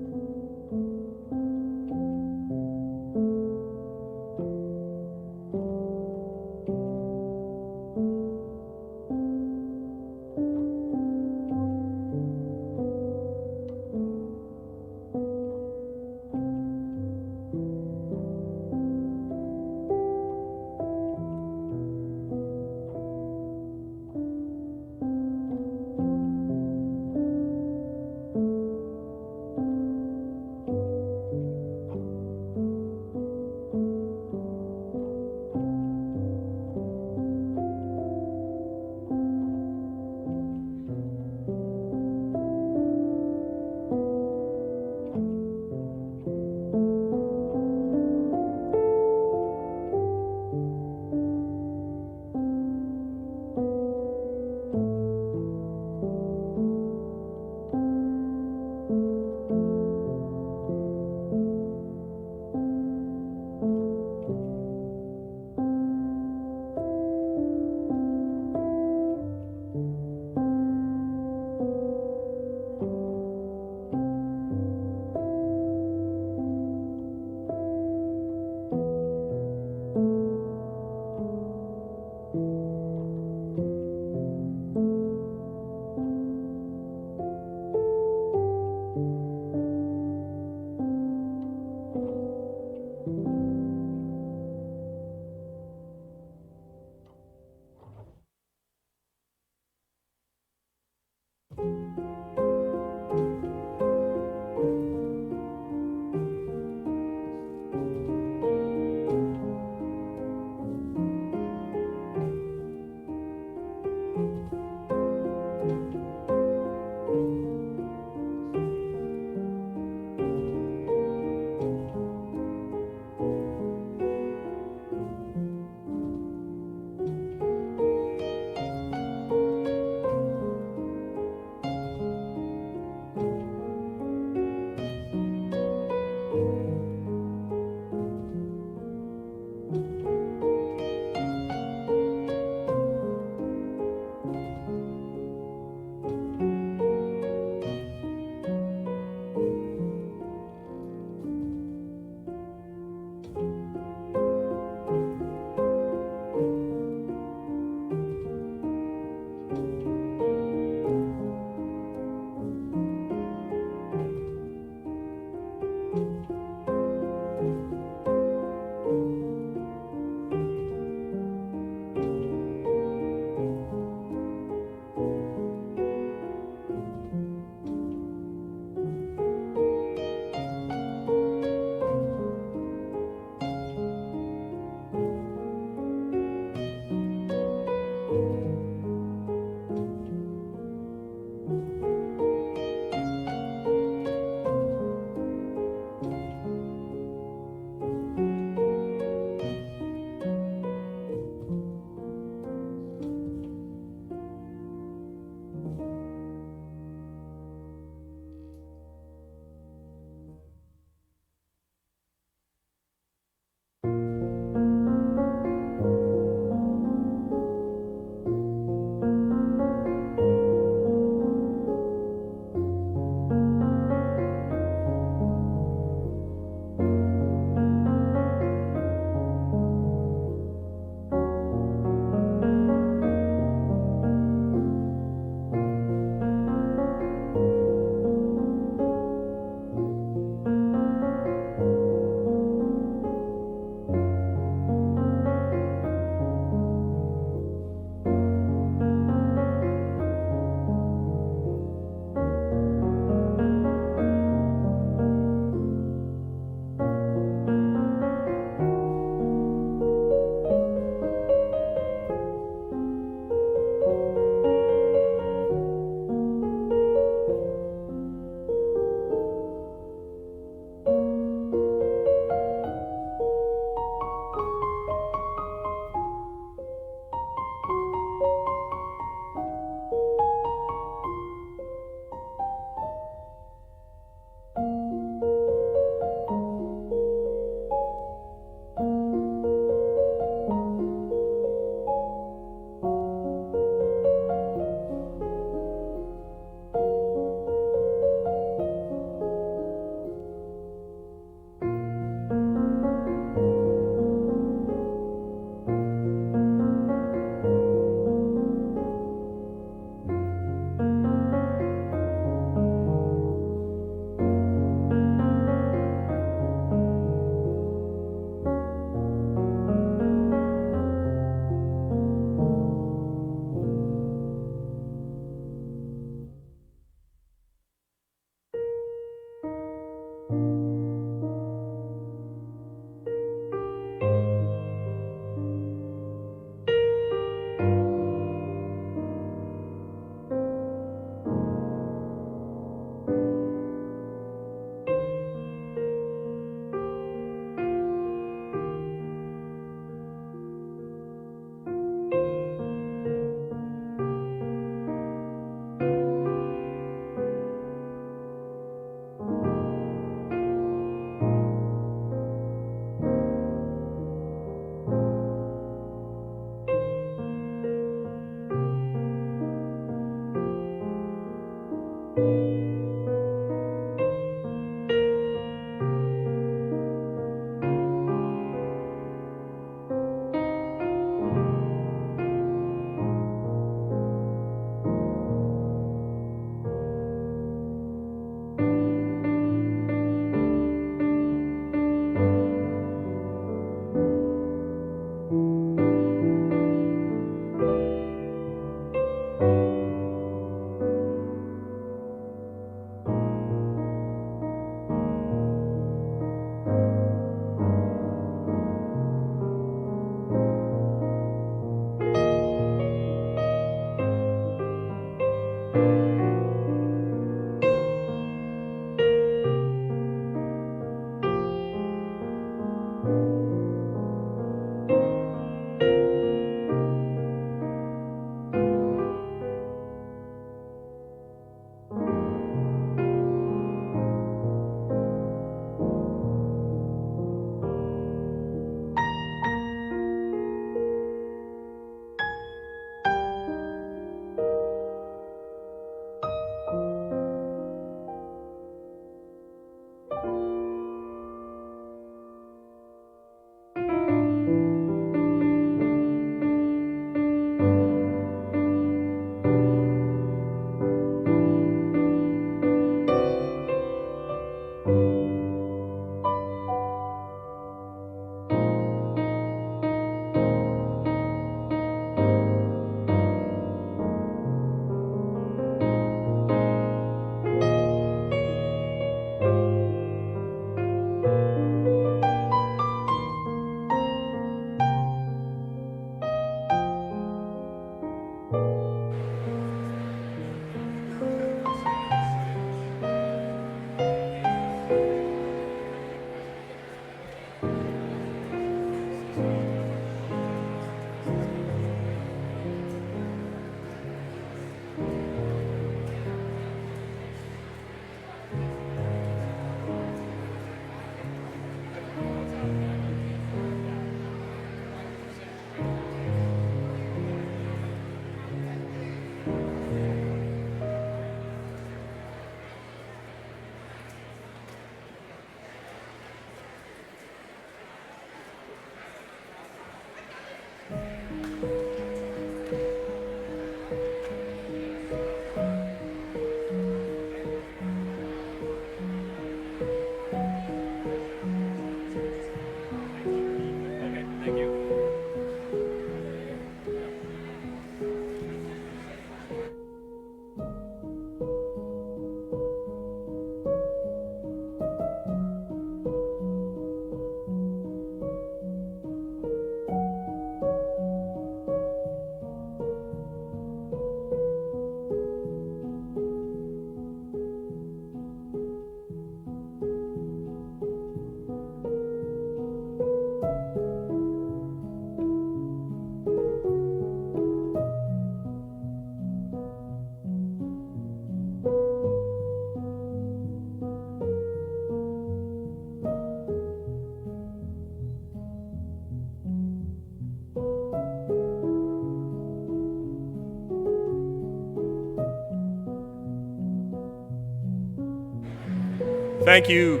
Thank you,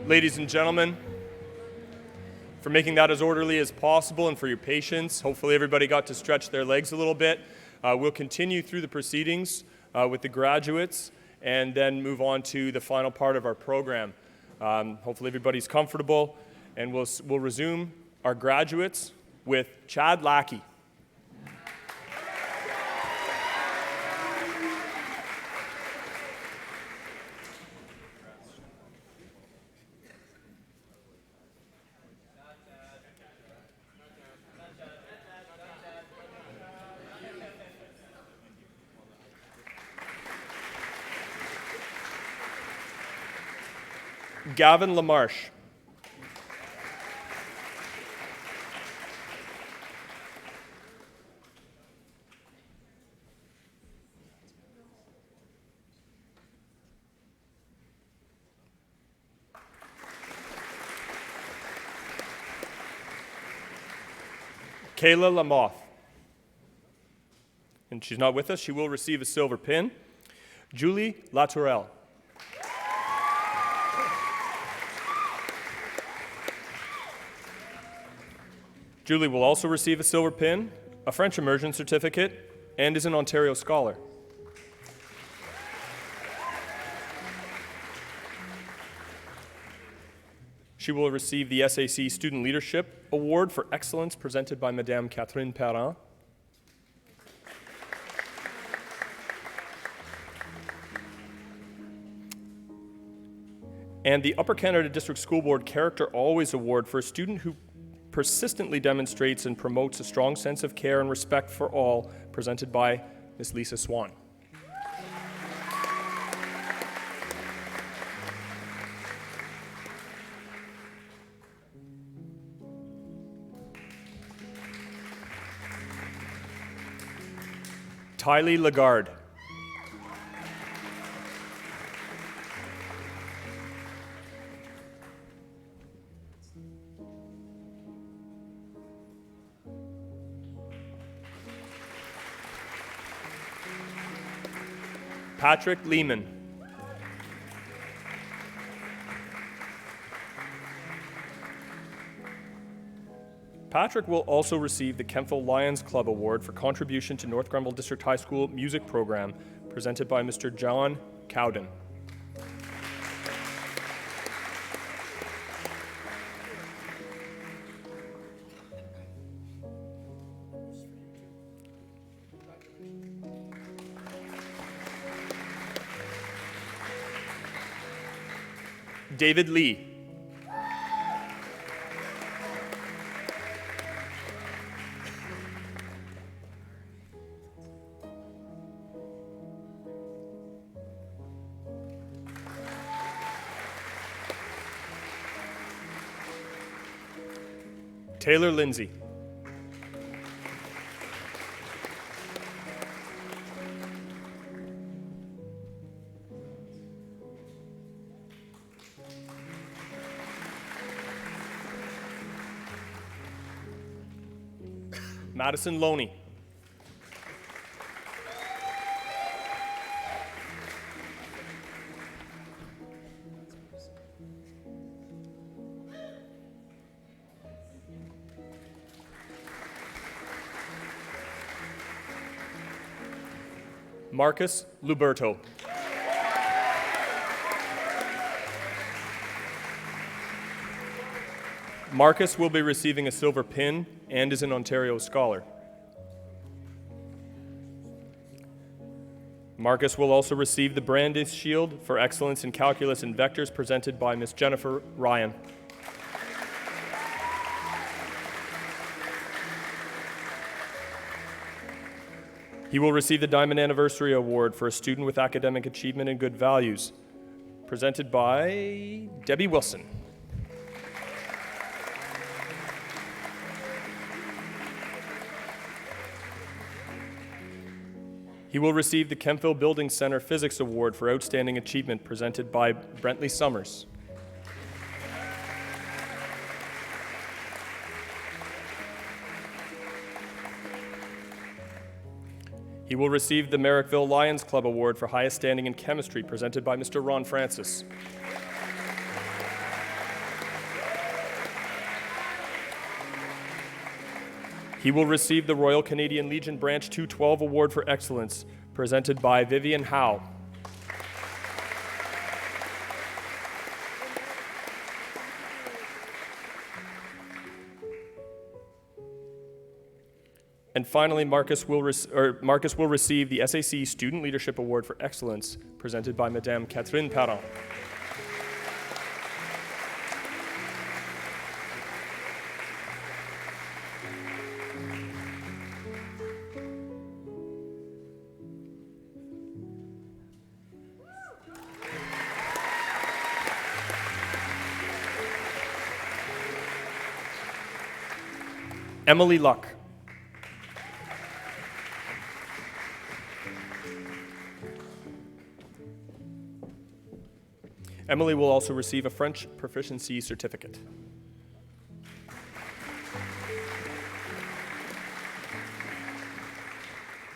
ladies and gentlemen, for making that as orderly as possible and for your patience. Hopefully everybody got to stretch their legs a little bit. We'll continue through the proceedings with the graduates and then move on to the final part of our program. Hopefully everybody's comfortable, and we'll resume our graduates with Chad Lackey. Gavin LaMarche. Kayla Lamoth. And she's not with us. She will receive a silver pin. Julie Latourelle. Julie will also receive a silver pin, a French immersion certificate, and is an Ontario Scholar. She will receive the SAC Student Leadership Award for Excellence presented by Madame Catherine Perrin. And the Upper Canada District School Board Character Always Award for a student who persistently demonstrates and promotes a strong sense of care and respect for all, presented by Ms. Lisa Swan. Tylee Lagarde. Patrick Lehman. Patrick will also receive the Grenville Lions Club Award for contribution to North Grenville District High School music program, presented by Mr. John Cowden. David Lee. Taylor Lindsay. Madison Loney. Marcus Luberto. Marcus will be receiving a silver pin and is an Ontario Scholar. Marcus will also receive the Brandeis Shield for Excellence in Calculus and Vectors, presented by Ms. Jennifer Ryan. He will receive the Diamond Anniversary Award for a student with academic achievement and good values, presented by Debbie Wilson. He will receive the Grenville Building Center Physics Award for Outstanding Achievement, presented by Brentley Summers. He will receive the Merrickville Lions Club Award for Highest Standing in Chemistry, presented by Mr. Ron Francis. He will receive the Royal Canadian Legion Branch 212 Award for Excellence, presented by Vivian Howe. And finally, Marcus will receive the SAC Student Leadership Award for Excellence, presented by Madame Catherine Parent. Emily Luck. Emily will also receive a French proficiency certificate.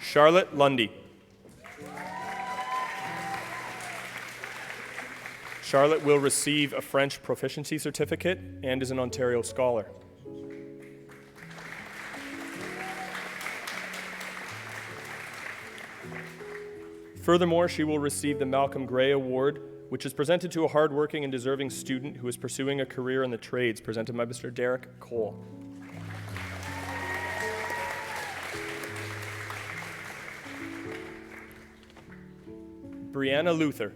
Charlotte Lundy. Charlotte will receive a French proficiency certificate and is an Ontario Scholar. Furthermore, she will receive the Malcolm Gray Award, which is presented to a hardworking and deserving student who is pursuing a career in the trades, presented by Mr. Derek Cole. Brianna Luther.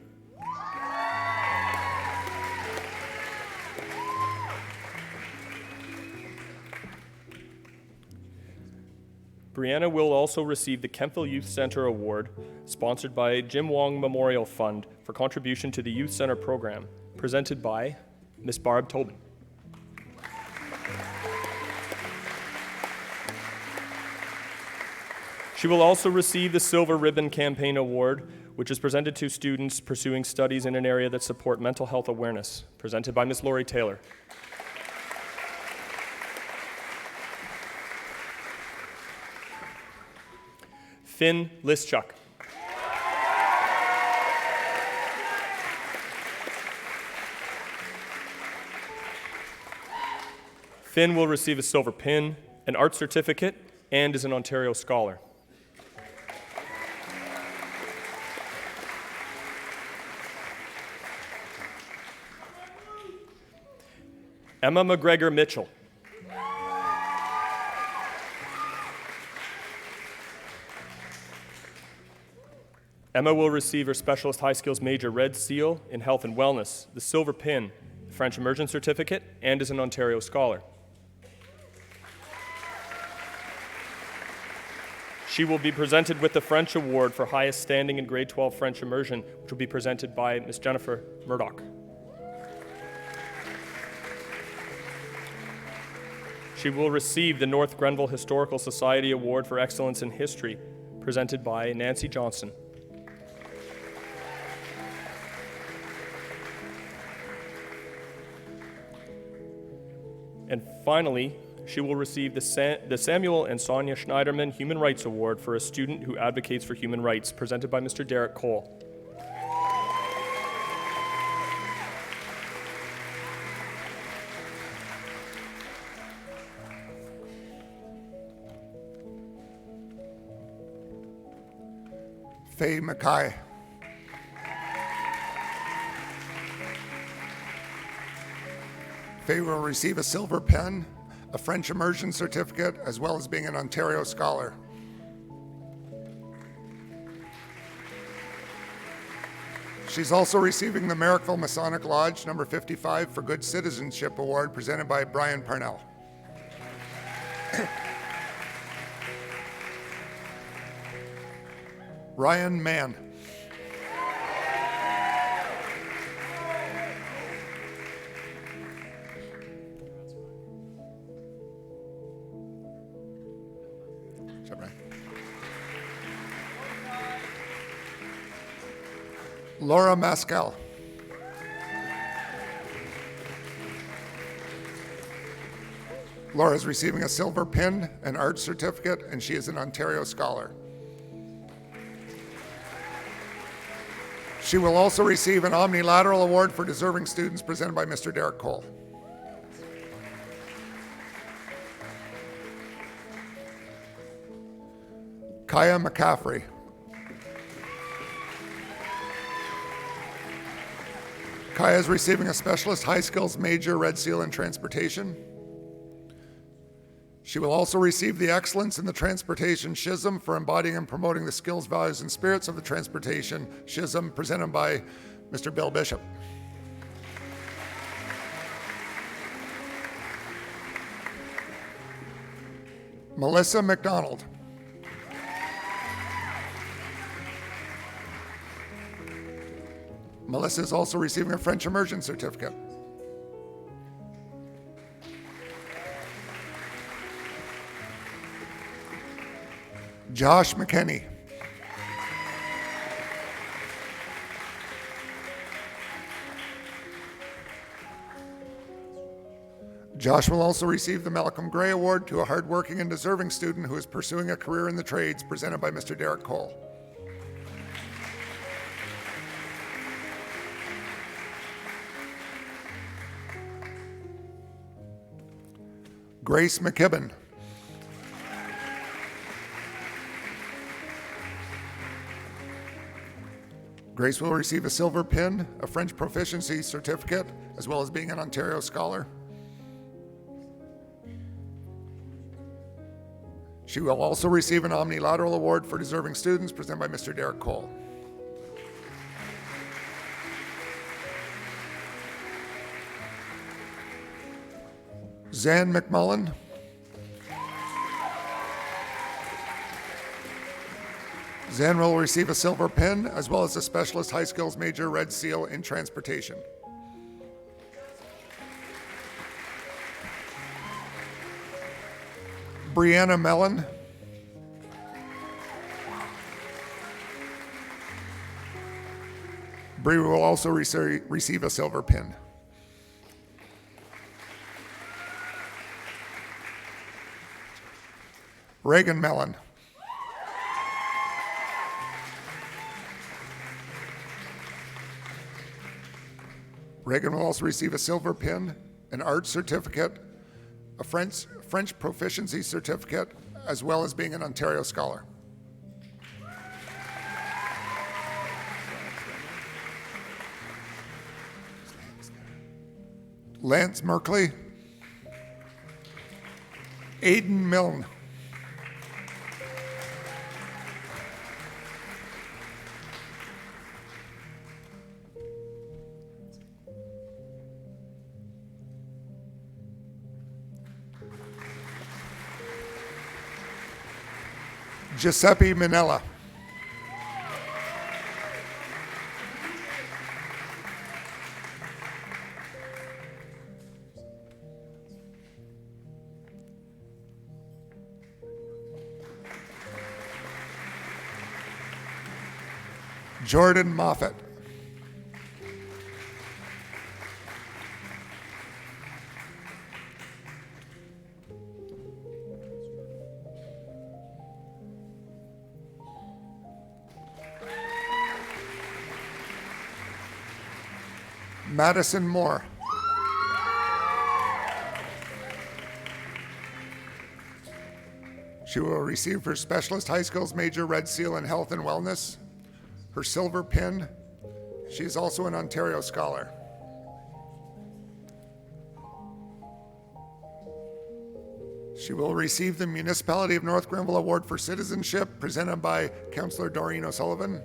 Brianna will also receive the Grenville Youth Center Award, sponsored by Jim Wong Memorial Fund for contribution to the Youth Center program, presented by Ms. Barb Tobin. She will also receive the Silver Ribbon Campaign Award, which is presented to students pursuing studies in an area that support mental health awareness, presented by Ms. Lori Taylor. Finn Lischuk. Finn will receive a silver pin, an art certificate, and is an Ontario Scholar. Emma McGregor Mitchell. Emma will receive her Specialist High Skills Major Red Seal in Health and Wellness, the Silver Pin, the French Immersion Certificate, and is an Ontario Scholar. She will be presented with the French Award for highest standing in grade 12 French immersion, which will be presented by Ms. Jennifer Murdoch. She will receive the North Grenville Historical Society Award for Excellence in History, presented by Nancy Johnson. And finally, she will receive the Samuel and Sonia Schneiderman Human Rights Award for a student who advocates for human rights, presented by Mr. Derek Cole. Faye Mackay. Faye will receive a silver pen, a French Immersion Certificate, as well as being an Ontario Scholar. She's also receiving the Merrickville Masonic Lodge number 55 for Good Citizenship Award, presented by Brian Parnell. Ryan Mann. Laura Mascal. Laura is receiving a silver pin, an art certificate, and she is an Ontario Scholar. She will also receive an Omnilateral Award for Deserving Students, presented by Mr. Derek Cole. Kaya McCaffrey. Kaya is receiving a Specialist High Skills Major Red Seal in Transportation. She will also receive the Excellence in the Transportation Schism for embodying and promoting the skills, values, and spirits of the Transportation Schism, presented by Mr. Bill Bishop. Melissa McDonald. Melissa is also receiving a French Immersion Certificate. Josh McKenney. Josh will also receive the Malcolm Gray Award to a hardworking and deserving student who is pursuing a career in the trades, presented by Mr. Derek Cole. Grace McKibben. Grace will receive a silver pin, a French proficiency certificate, as well as being an Ontario Scholar. She will also receive an Omnilateral Award for Deserving Students, presented by Mr. Derek Cole. Zan McMullen. Zan will receive a silver pin, as well as a Specialist High Skills Major Red Seal in Transportation. Brianna Mellon. Bree will also receive a silver pin. Reagan Mellon. Reagan will also receive a silver pin, an art certificate, a French proficiency certificate, as well as being an Ontario Scholar. Lance Merkley. Aiden Milne. Giuseppe Minella. Jordan Moffat. Madison Moore. She will receive her Specialist High Skills Major Red Seal in Health and Wellness, her silver pin. She is also an Ontario Scholar. She will receive the Municipality of North Grenville Award for Citizenship, presented by Councillor Doreen O'Sullivan.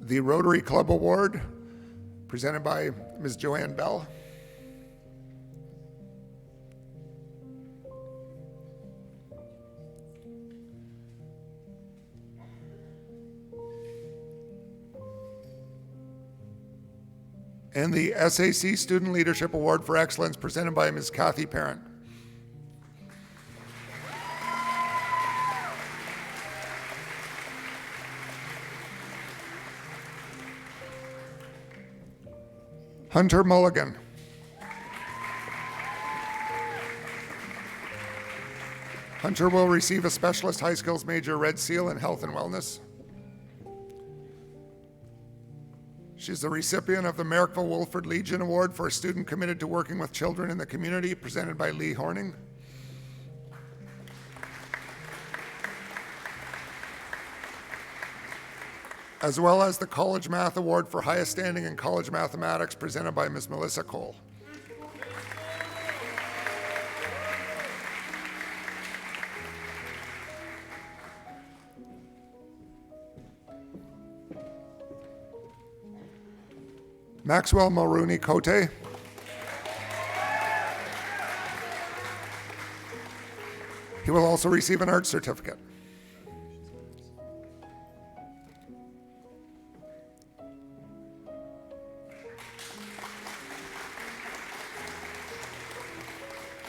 The Rotary Club Award, presented by Ms. Joanne Bell. And the SAC Student Leadership Award for Excellence, presented by Ms. Kathy Parent. Hunter Mulligan. Hunter will receive a Specialist High Skills Major Red Seal in Health and Wellness. She's the recipient of the Merrickville Wilfrid Legion Award for a student committed to working with children in the community, presented by Lee Horning. As well as the College Math Award for highest standing in college mathematics, presented by Ms. Melissa Cole. Maxwell Mulrooney Cote. He will also receive an art certificate.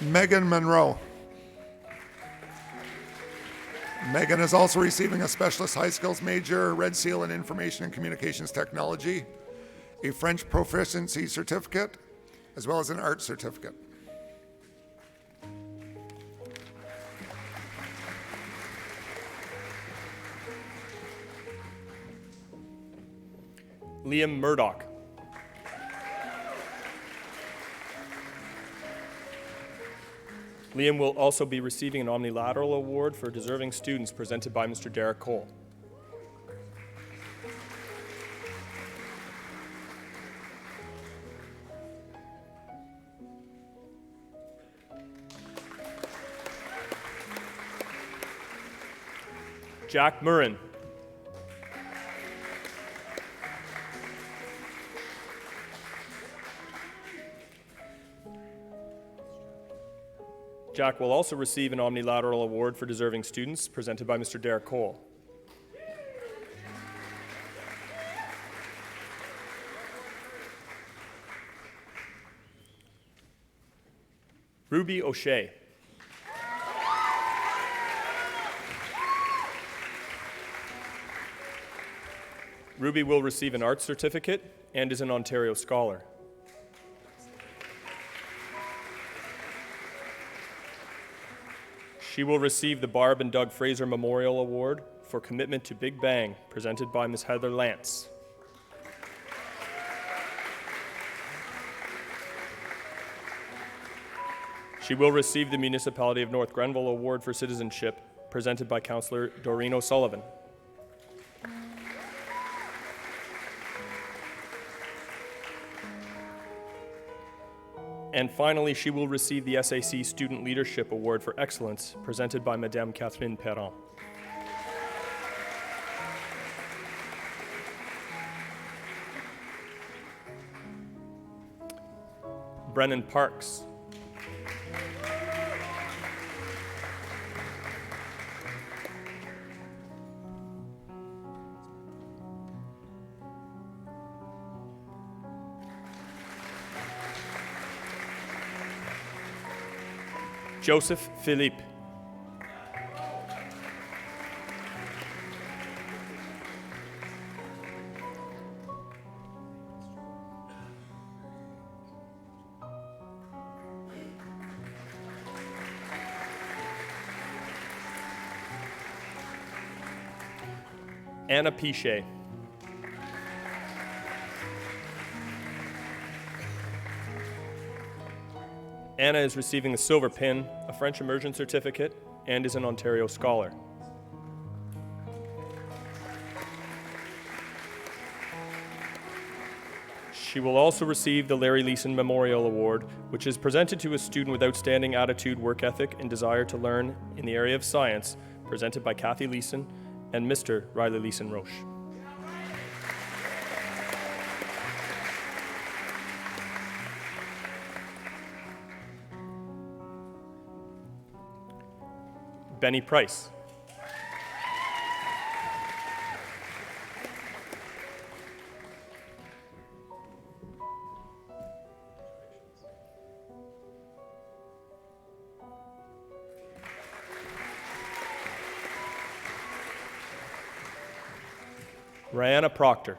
Megan Monroe. Megan is also receiving a Specialist High Skills Major Red Seal in Information and Communications Technology, a French Proficiency Certificate, as well as an art certificate. Liam Murdoch. Liam will also be receiving an Omnilateral Award for deserving students, presented by Mr. Derek Cole. Jack Murrin. Jack will also receive an Omnilateral Award for deserving students, presented by Mr. Derek Cole. Ruby O'Shea. Ruby will receive an arts certificate and is an Ontario Scholar. She will receive the Barb and Doug Fraser Memorial Award for commitment to Big Bang, presented by Ms. Heather Lance. She will receive the Municipality of North Grenville Award for Citizenship, presented by Councillor Doreen O'Sullivan. And finally, she will receive the SAC Student Leadership Award for Excellence, presented by Madame Catherine Perron. Brennan Parks. Joseph Philippe. Anna Pichet. Anna is receiving the Silver Pin, a French Immersion Certificate, and is an Ontario Scholar. She will also receive the Larry Leeson Memorial Award, which is presented to a student with outstanding attitude, work ethic, and desire to learn in the area of science, presented by Kathy Leeson and Mr. Riley Leeson Roche. Benny Price. Rihanna Proctor.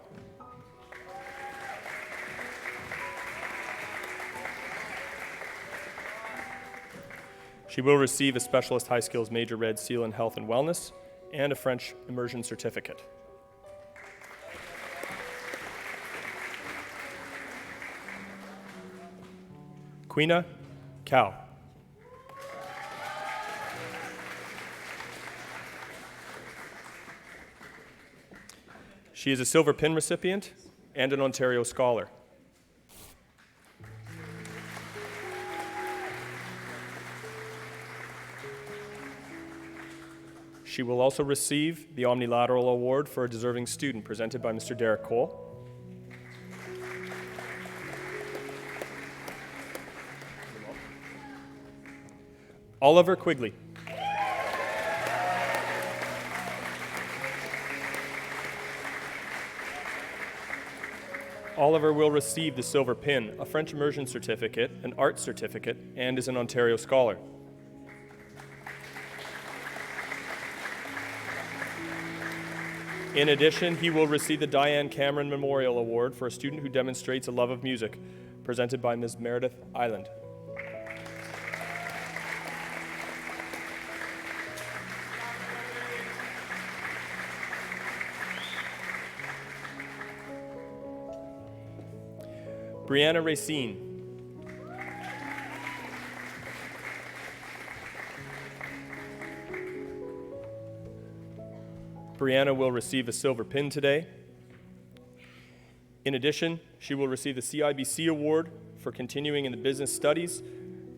She will receive a Specialist High Skills Major Red Seal in Health and Wellness and a French Immersion Certificate. Quina Cow. She is a Silver Pin recipient and an Ontario Scholar. She will also receive the Omnilateral Award for a Deserving Student, presented by Mr. Derek Cole. Oliver Quigley. Oliver will receive the Silver Pin, a French Immersion Certificate, an Arts Certificate, and is an Ontario Scholar. In addition, he will receive the Diane Cameron Memorial Award for a student who demonstrates a love of music, presented by Ms. Meredith Island. Brianna Racine. Brianna will receive a Silver Pin today. In addition, she will receive the CIBC Award for continuing in the business studies,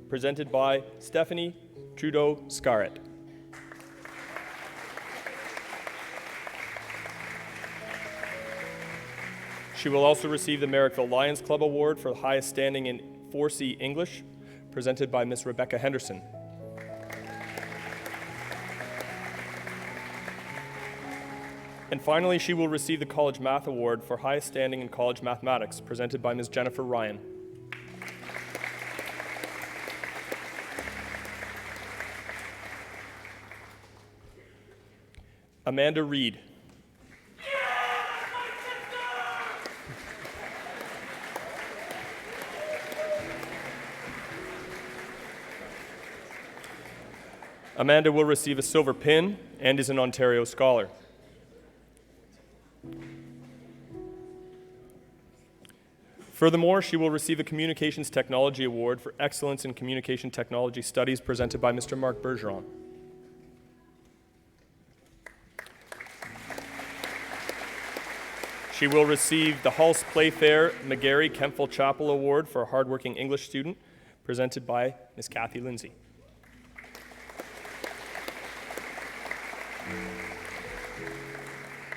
presented by Stephanie Trudeau-Scarrett. She will also receive the Merrickville Lions Club Award for the highest standing in 4C English, presented by Ms. Rebecca Henderson. And finally, she will receive the College Math Award for highest standing in college mathematics, presented by Ms. Jennifer Ryan. Amanda Reed. Amanda will receive a silver pin and is an Ontario Scholar. Furthermore, she will receive a Communications Technology Award for Excellence in Communication Technology Studies presented by Mr. Mark Bergeron. She will receive the Hulse Playfair McGarry Kempfel Chapel Award for a hardworking English student presented by Ms. Kathy Lindsay.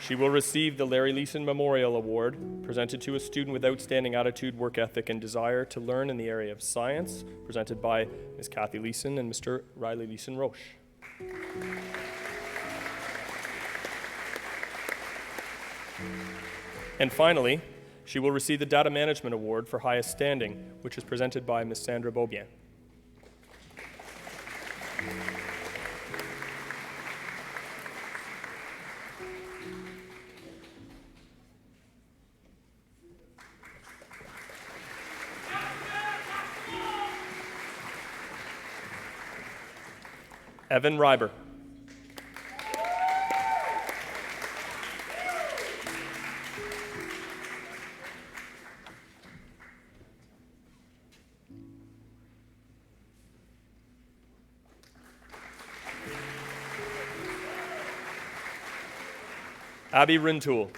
She will receive the Larry Leeson Memorial Award, presented to a student with outstanding attitude, work ethic, and desire to learn in the area of science, presented by Ms. Kathy Leeson and Mr. Riley Leeson-Roche. And finally, she will receive the Data Management Award for highest standing, which is presented by Ms. Sandra Beaubien. Evan Reiber. Abby Rintoul.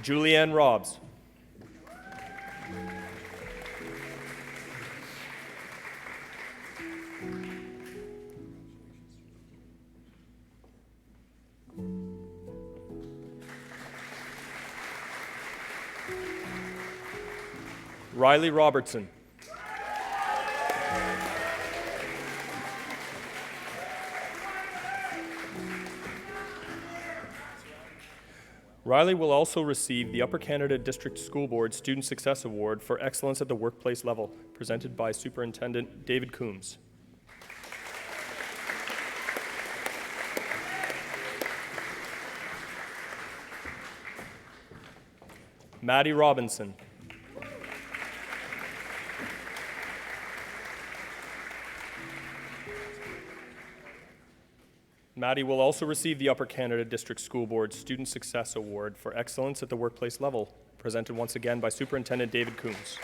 Julianne Robbs. Riley Robertson. Riley will also receive the Upper Canada District School Board Student Success Award for Excellence at the Workplace Level, presented by Superintendent David Coombs. Maddie Robinson. Maddie will also receive the Upper Canada District School Board Student Success Award for Excellence at the Workplace Level, presented once again by Superintendent David Coombs.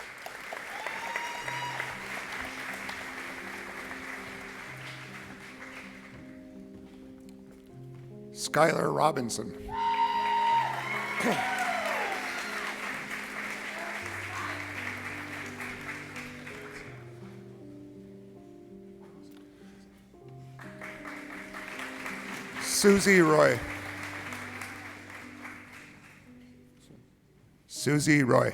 Skylar Robinson. Susie Roy. Susie Roy.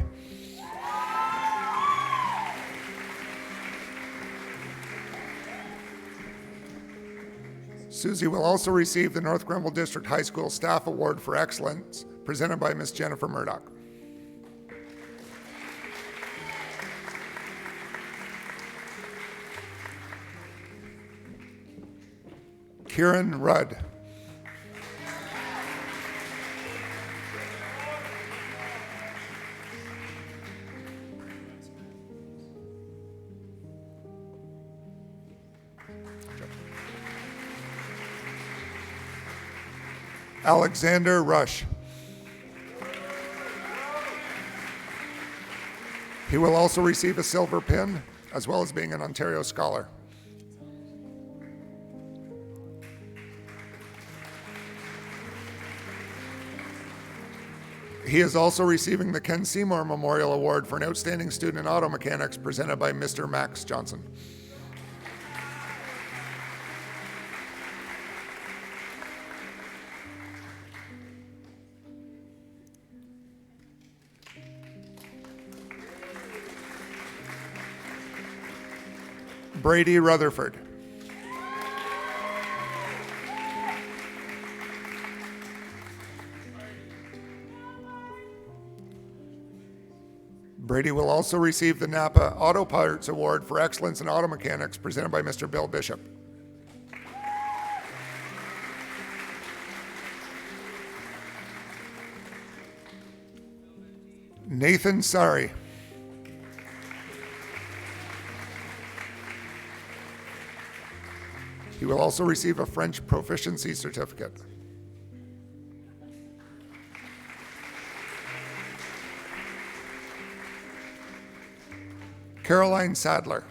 Susie will also receive the North Grenville District High School Staff Award for Excellence, presented by Ms. Jennifer Murdoch. Kieran Rudd. Alexander Rush. He will also receive a silver pin, as well as being an Ontario Scholar. He is also receiving the Ken Seymour Memorial Award for an outstanding student in auto mechanics, presented by Mr. Max Johnson. Brady Rutherford. Brady will also receive the Napa Auto Parts Award for Excellence in Auto Mechanics, presented by Mr. Bill Bishop. Nathan Sari. He will also receive a French proficiency certificate. Caroline Sadler.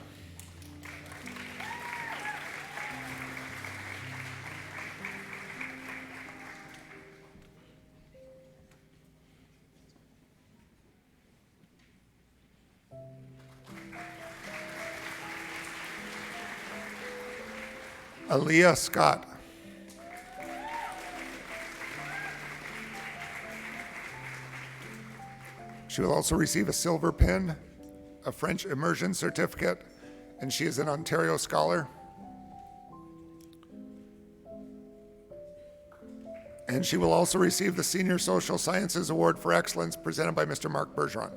Aaliyah Scott. She will also receive a silver pin, a French immersion certificate, and she is an Ontario Scholar. And she will also receive the Senior Social Sciences Award for Excellence, presented by Mr. Mark Bergeron.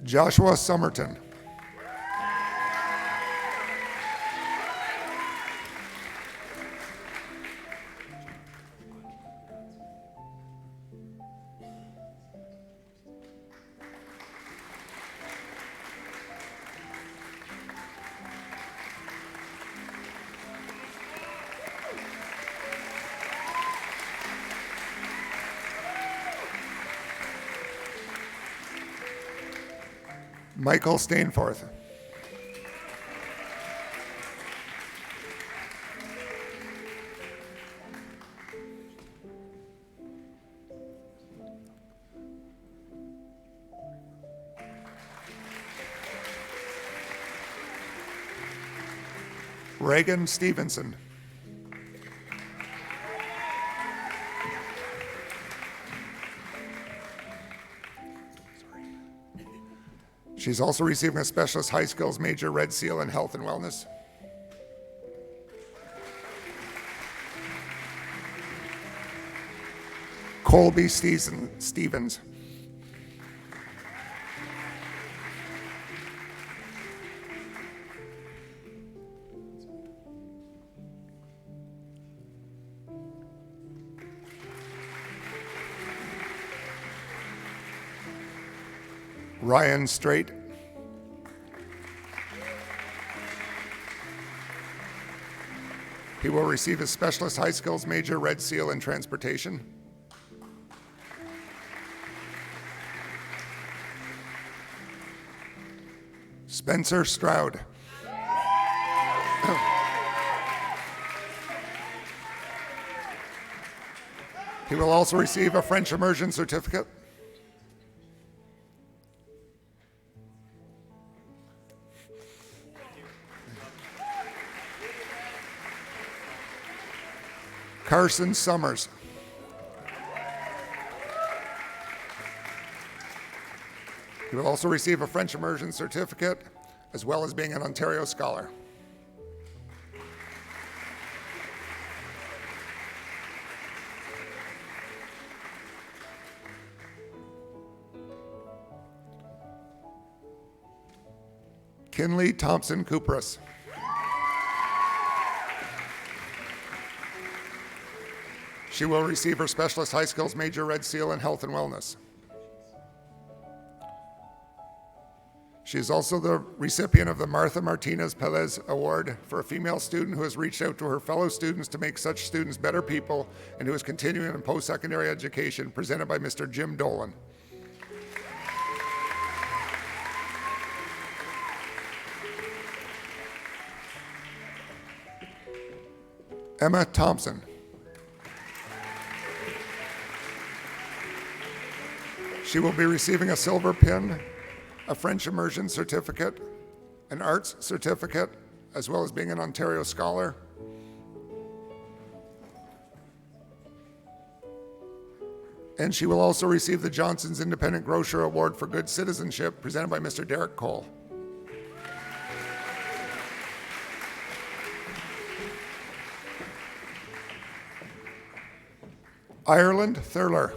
Joshua Somerton. Michael Stainforth. Reagan Stevenson. She's also receiving a Specialist High Skills Major Red Seal in Health and Wellness. Colby Stevens. Ryan Strait. He will receive his Specialist High Skills Major Red Seal in Transportation. Spencer Stroud. He will also receive a French immersion certificate. Carson Summers. He will also receive a French immersion certificate, as well as being an Ontario Scholar. Kinley Thompson Kupras. She will receive her Specialist High Skills Major Red Seal in Health and Wellness. She is also the recipient of the Martha Martinez Pelez Award for a female student who has reached out to her fellow students to make such students better people and who is continuing in post-secondary education, presented by Mr. Jim Dolan. Emma Thompson. She will be receiving a silver pin, a French immersion certificate, an arts certificate, as well as being an Ontario Scholar. And she will also receive the Johnson's Independent Grocer Award for Good Citizenship, presented by Mr. Derek Cole. Ireland Thurler.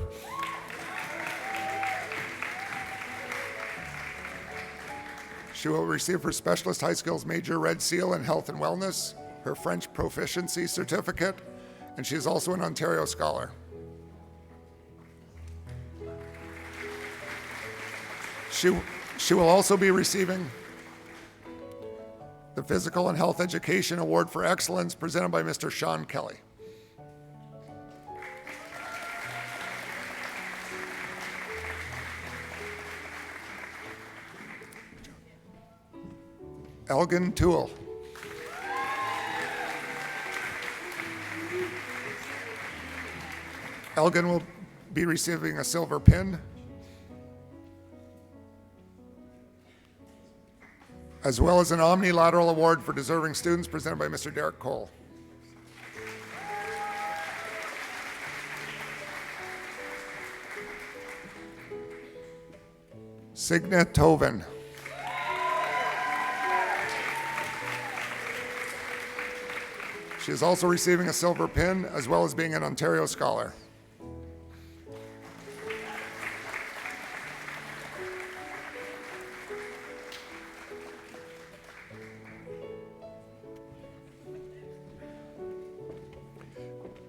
She will receive her Specialist High Skills Major Red Seal in Health and Wellness, her French Proficiency Certificate, and she is also an Ontario Scholar. She will also be receiving the Physical and Health Education Award for Excellence presented by Mr. Sean Kelly. Elgin Toole. Elgin will be receiving a silver pin, as well as an omnilateral award for deserving students presented by Mr. Derek Cole. Signe Toven. She is also receiving a silver pin, as well as being an Ontario Scholar.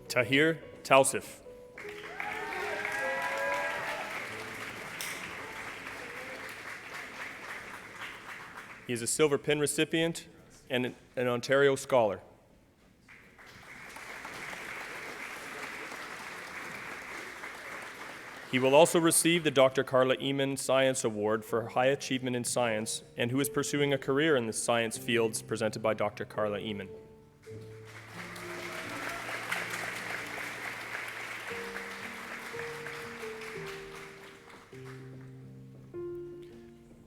Tahir Tausif. He is a silver pin recipient and an Ontario Scholar. He will also receive the Dr. Carla Eamon Science Award for High Achievement in Science and who is pursuing a career in the science fields presented by Dr. Carla Eamon.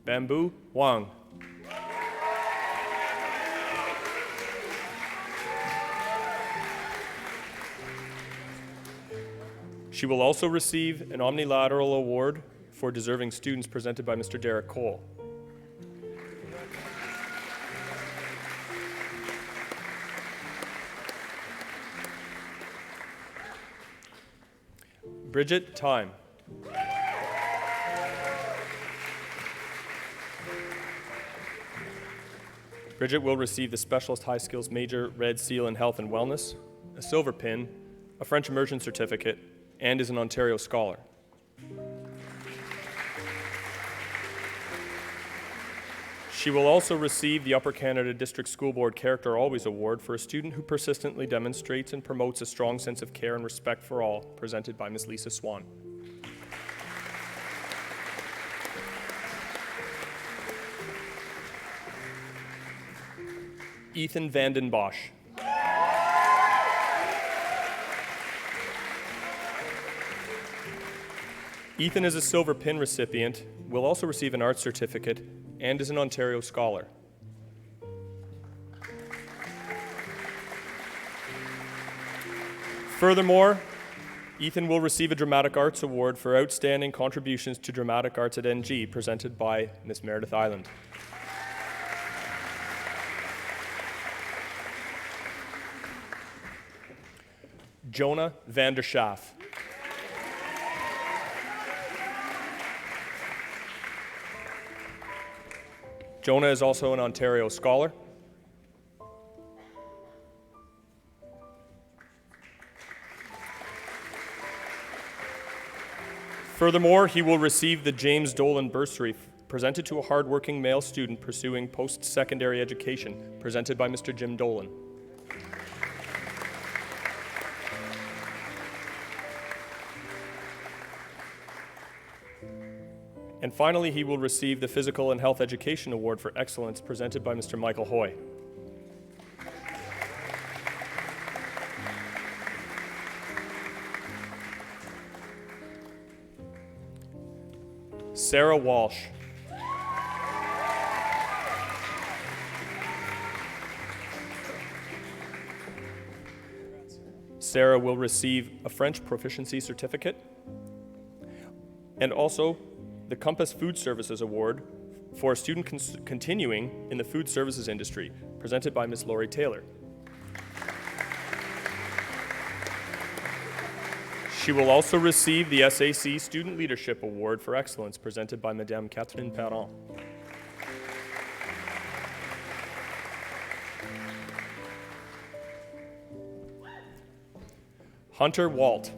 Bamboo Wang. She will also receive an omnilateral award for deserving students presented by Mr. Derek Cole. Bridget Time. Bridget will receive the Specialist High Skills Major Red Seal in Health and Wellness, a silver pin, a French Immersion Certificate, and is an Ontario Scholar. She will also receive the Upper Canada District School Board Character Always Award for a student who persistently demonstrates and promotes a strong sense of care and respect for all, presented by Ms. Lisa Swan. Ethan Vanden Bosch. Ethan is a silver pin recipient, will also receive an arts certificate, and is an Ontario Scholar. Furthermore, Ethan will receive a Dramatic Arts Award for outstanding contributions to dramatic arts at NG, presented by Ms. Meredith Island. Jonah van der Schaaf. Jonah is also an Ontario Scholar. Furthermore, he will receive the James Dolan Bursary presented to a hardworking male student pursuing post-secondary education, presented by Mr. Jim Dolan. And finally, he will receive the Physical and Health Education Award for Excellence presented by Mr. Michael Hoy. Sarah Walsh. Sarah will receive a French Proficiency Certificate and also the Compass Food Services Award for a student continuing in the food services industry, presented by Ms. Lori Taylor. She will also receive the SAC Student Leadership Award for Excellence presented by Madame Catherine Perron. Hunter Walt.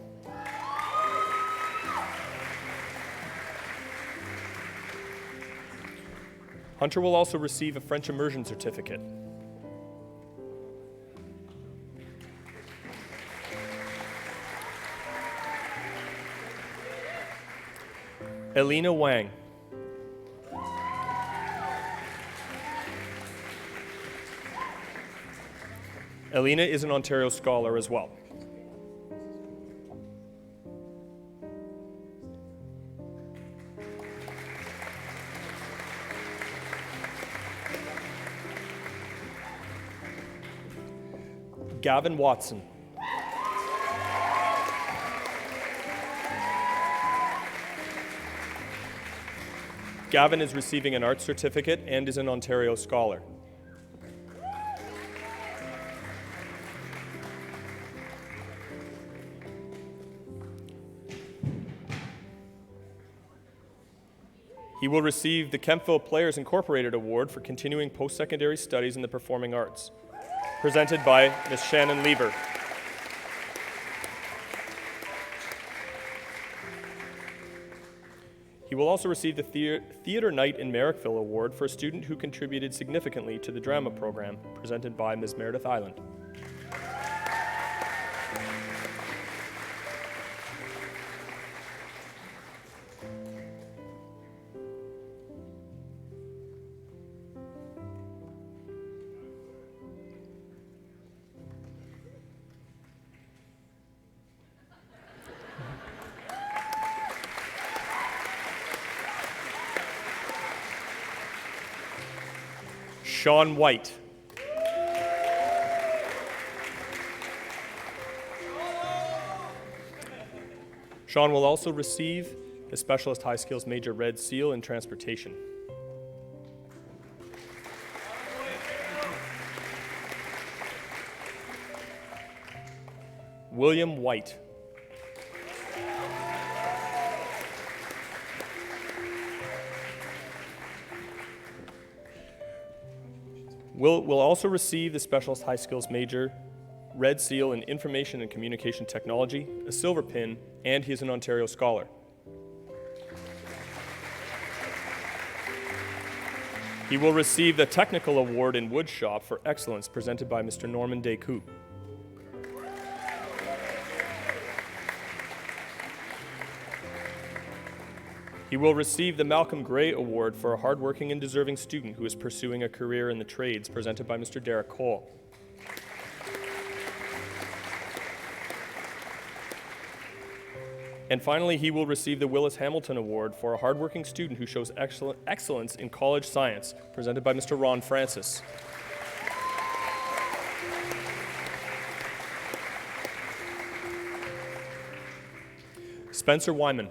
Hunter will also receive a French immersion certificate. Elena Wang. Elena is an Ontario Scholar as well. Gavin Watson. Gavin is receiving an arts certificate and is an Ontario Scholar. He will receive the Kempville Players Incorporated Award for continuing post-secondary studies in the performing arts, presented by Ms. Shannon Lever. He will also receive the Theatre Night in Merrickville Award for a student who contributed significantly to the drama program, presented by Ms. Meredith Island. Sean White. Sean will also receive the Specialist High Skills Major Red Seal in Transportation. William White. Will also receive the Specialist High Skills Major Red Seal in Information and Communication Technology, a silver pin, and he is an Ontario Scholar. He will receive the Technical Award in Woodshop for Excellence presented by Mr. Norman Descoux. He will receive the Malcolm Gray Award for a hardworking and deserving student who is pursuing a career in the trades, presented by Mr. Derek Cole. And finally, he will receive the Willis Hamilton Award for a hardworking student who shows excellence in college science, presented by Mr. Ron Francis. Spencer Wyman.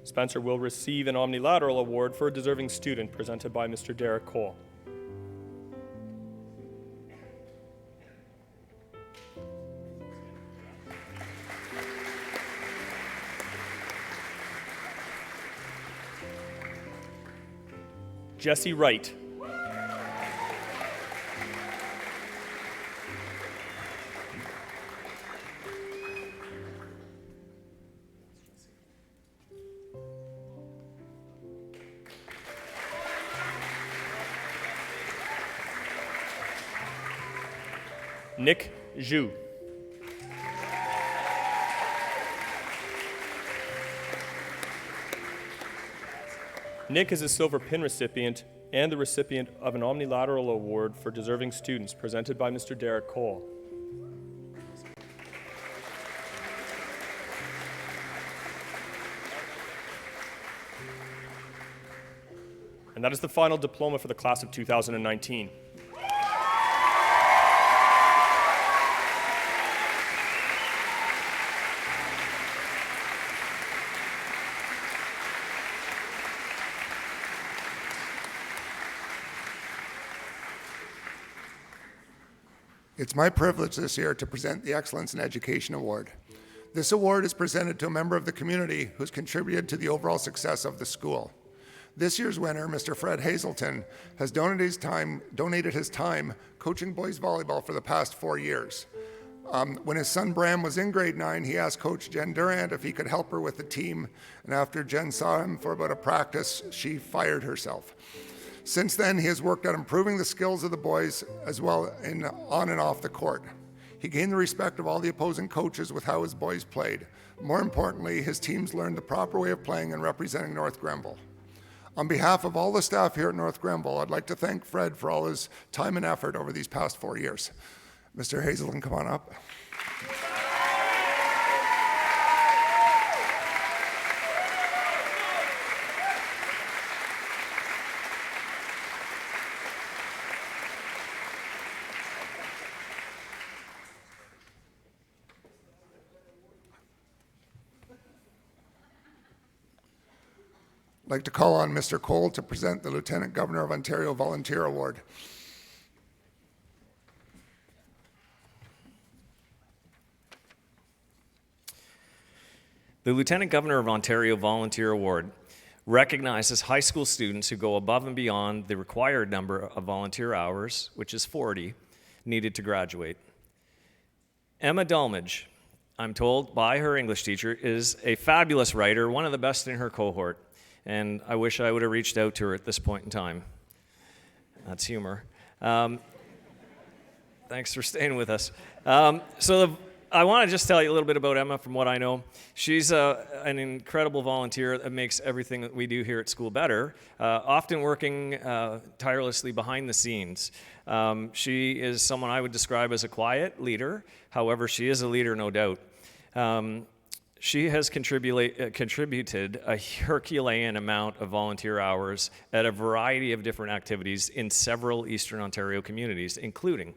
Spencer will receive an Omnilateral Award for a deserving student, presented by Mr. Derek Cole. Jesse Wright. Nick Zhu. Nick is a silver pin recipient and the recipient of an Omnilateral Award for deserving students, presented by Mr. Derek Cole. And that is the final diploma for the class of 2019. It's my privilege this year to present the Excellence in Education Award. This award is presented to a member of the community who's contributed to the overall success of the school. This year's winner, Mr. Fred Hazelton, has donated his time coaching boys volleyball for the past 4 years. When his son Bram was in grade 9, he asked Coach Jen Durant if he could help her with the team, and after Jen saw him for about a practice, she fired herself. Since then, he has worked on improving the skills of the boys as well on and off the court. He gained the respect of all the opposing coaches with how his boys played. More importantly, his teams learned the proper way of playing and representing North Grenville. On behalf of all the staff here at North Grenville, I'd like to thank Fred for all his time and effort over these past 4 years. Mr. Hazelton, come on up. I'd like to call on Mr. Cole to present the Lieutenant Governor of Ontario Volunteer Award. The Lieutenant Governor of Ontario Volunteer Award recognizes high school students who go above and beyond the required number of volunteer hours, which is 40, needed to graduate. Emma Dalmage, I'm told by her English teacher, is a fabulous writer, one of the best in her cohort. And I wish I would have reached out to her at this point in time. That's humor. Thanks for staying with us. I want to just tell you a little bit about Emma from what I know. She's an incredible volunteer that makes everything that we do here at school better, often working tirelessly behind the scenes. She is someone I would describe as a quiet leader. However, she is a leader, no doubt. She has contributed a Herculean amount of volunteer hours at a variety of different activities in several Eastern Ontario communities, including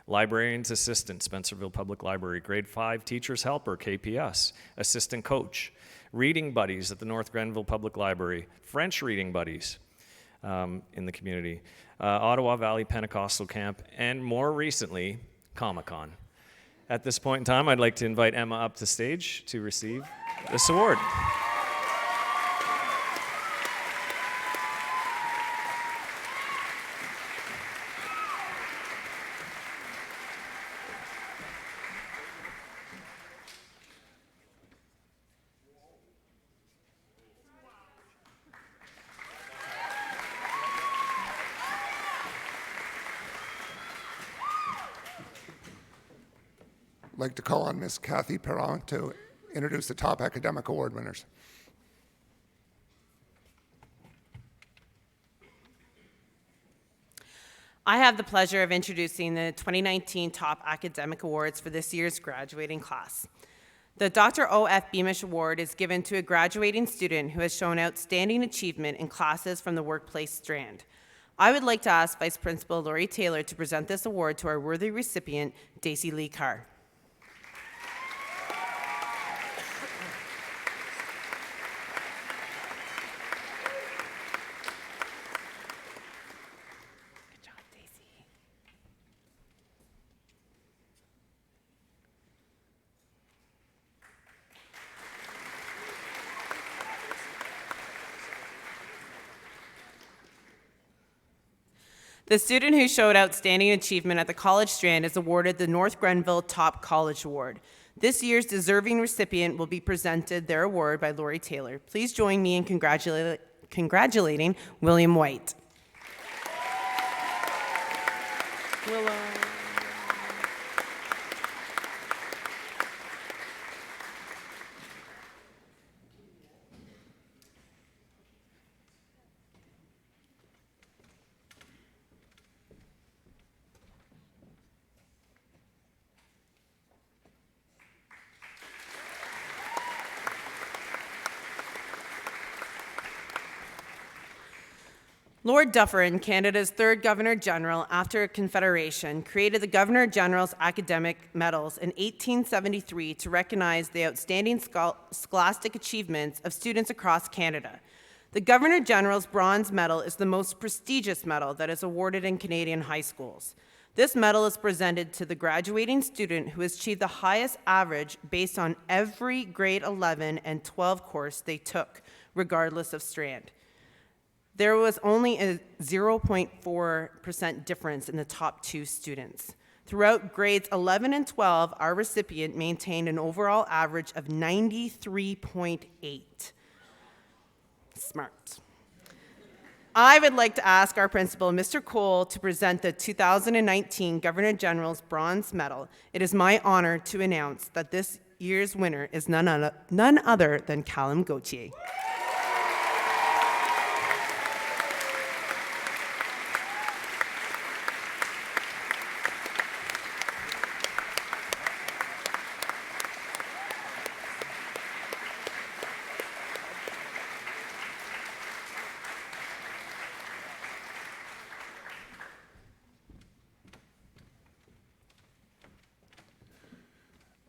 Librarian's Assistant, Spencerville Public Library, Grade 5 Teacher's Helper, KPS, Assistant Coach, Reading Buddies at the North Grenville Public Library, French Reading Buddies in the community, Ottawa Valley Pentecostal Camp, and more recently, Comic-Con. At this point in time, I'd like to invite Emma up to stage to receive this award. I'd like to call on Ms. Kathy Perron to introduce the top academic award winners. I have the pleasure of introducing the 2019 Top Academic Awards for this year's graduating class. The Dr. O.F. Beamish Award is given to a graduating student who has shown outstanding achievement in classes from the workplace strand. I would like to ask Vice Principal Lori Taylor to present this award to our worthy recipient, Daisy Lee Carr. The student who showed outstanding achievement at the college strand is awarded the North Grenville Top College Award. This year's deserving recipient will be presented their award by Lori Taylor. Please join me in congratulating William White. Willow. Lord Dufferin, Canada's third Governor-General after Confederation, created the Governor-General's Academic Medals in 1873 to recognize the outstanding scholastic achievements of students across Canada. The Governor-General's Bronze Medal is the most prestigious medal that is awarded in Canadian high schools. This medal is presented to the graduating student who has achieved the highest average based on every grade 11 and 12 course they took, regardless of strand. There was only a 0.4% difference in the top 2 students. Throughout grades 11 and 12, our recipient maintained an overall average of 93.8. Smart. I would like to ask our principal, Mr. Cole, to present the 2019 Governor General's Bronze Medal. It is my honor to announce that this year's winner is none other than Callum Gauthier.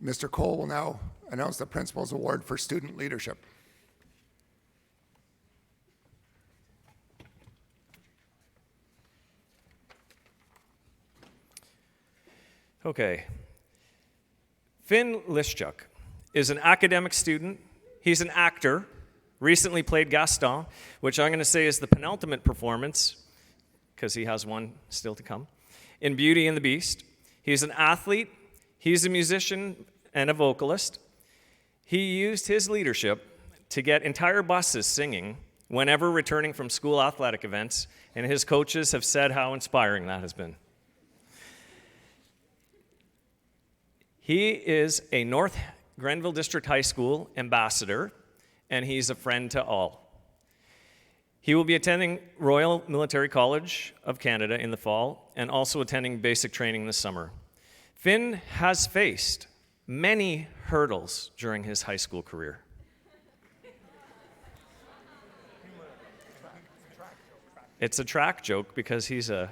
Mr. Cole will now announce the principal's award for student leadership. Okay. Finn Lischuk is an academic student. He's an actor, recently played Gaston, which I'm going to say is the penultimate performance, because he has one still to come, in Beauty and the Beast. He's an athlete. He's a musician and a vocalist. He used his leadership to get entire buses singing whenever returning from school athletic events, and his coaches have said how inspiring that has been. He is a North Grenville District High School ambassador, and he's a friend to all. He will be attending Royal Military College of Canada in the fall and also attending basic training this summer. Finn has faced many hurdles during his high school career. It's a track joke because he's an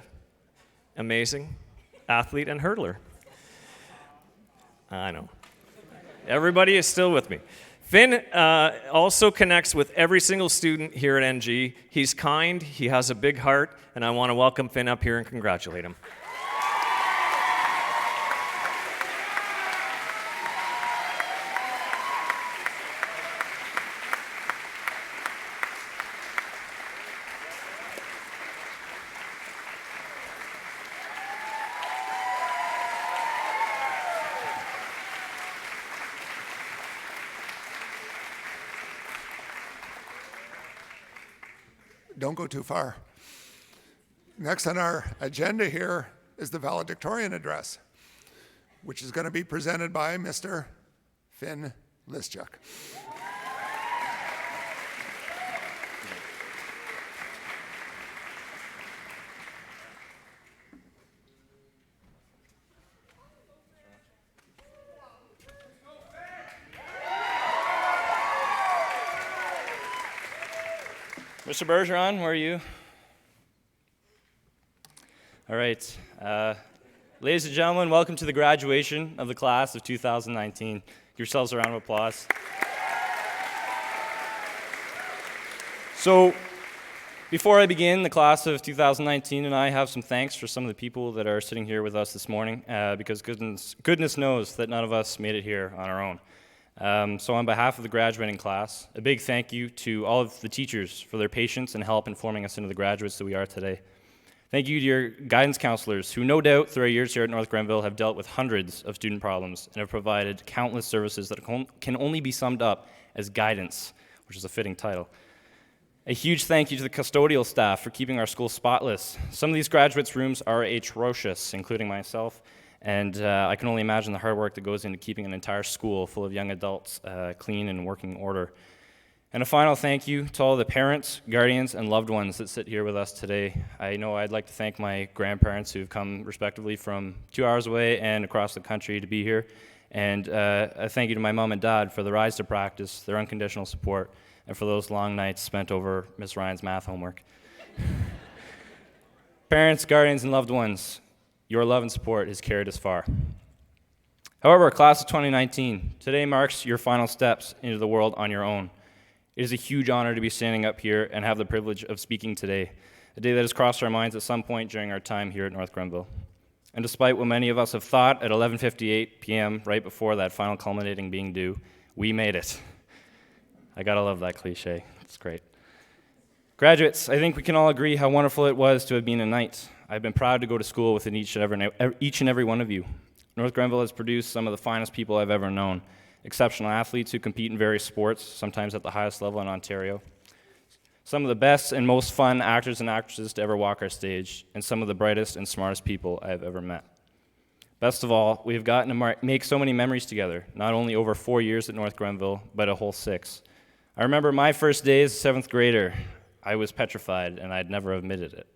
amazing athlete and hurdler. I know. Everybody is still with me. Finn also connects with every single student here at NG. He's kind, he has a big heart, and I want to welcome Finn up here and congratulate him. Don't go too far. Next on our agenda here is the valedictorian address, which is going to be presented by Mr. Finn Lischuk. Mr. Bergeron, where are you? All right. Ladies and gentlemen, welcome to the graduation of the class of 2019. Give yourselves a round of applause. So, before I begin, the class of 2019 and I have some thanks for some of the people that are sitting here with us this morning, because goodness knows that none of us made it here on our own. So on behalf of the graduating class, a big thank you to all of the teachers for their patience and help in forming us into the graduates that we are today. Thank you to your guidance counselors, who no doubt through our years here at North Grenville have dealt with hundreds of student problems and have provided countless services that can only be summed up as guidance, which is a fitting title. A huge thank you to the custodial staff for keeping our school spotless. Some of these graduates' rooms are atrocious, including myself. And I can only imagine the hard work that goes into keeping an entire school full of young adults clean and working order. And a final thank you to all the parents, guardians, and loved ones that sit here with us today. I know I'd like to thank my grandparents who've come respectively from 2 hours away and across the country to be here. And a thank you to my mom and dad for the rides to practice, their unconditional support, and for those long nights spent over Miss Ryan's math homework. Parents, guardians, and loved ones, your love and support has carried us far. However, class of 2019, today marks your final steps into the world on your own. It is a huge honor to be standing up here and have the privilege of speaking today, a day that has crossed our minds at some point during our time here at North Grenville. And despite what many of us have thought at 11:58 p.m., right before that final culminating being due, we made it. I gotta love that cliche. It's great. Graduates, I think we can all agree how wonderful it was to have been a Knight. I've been proud to go to school with each and every one of you. North Grenville has produced some of the finest people I've ever known, exceptional athletes who compete in various sports, sometimes at the highest level in Ontario, some of the best and most fun actors and actresses to ever walk our stage, and some of the brightest and smartest people I have ever met. Best of all, we have gotten to make so many memories together, not only over 4 years at North Grenville, but a whole 6. I remember my first day as a 7th grader. I was petrified, and I'd never admitted it.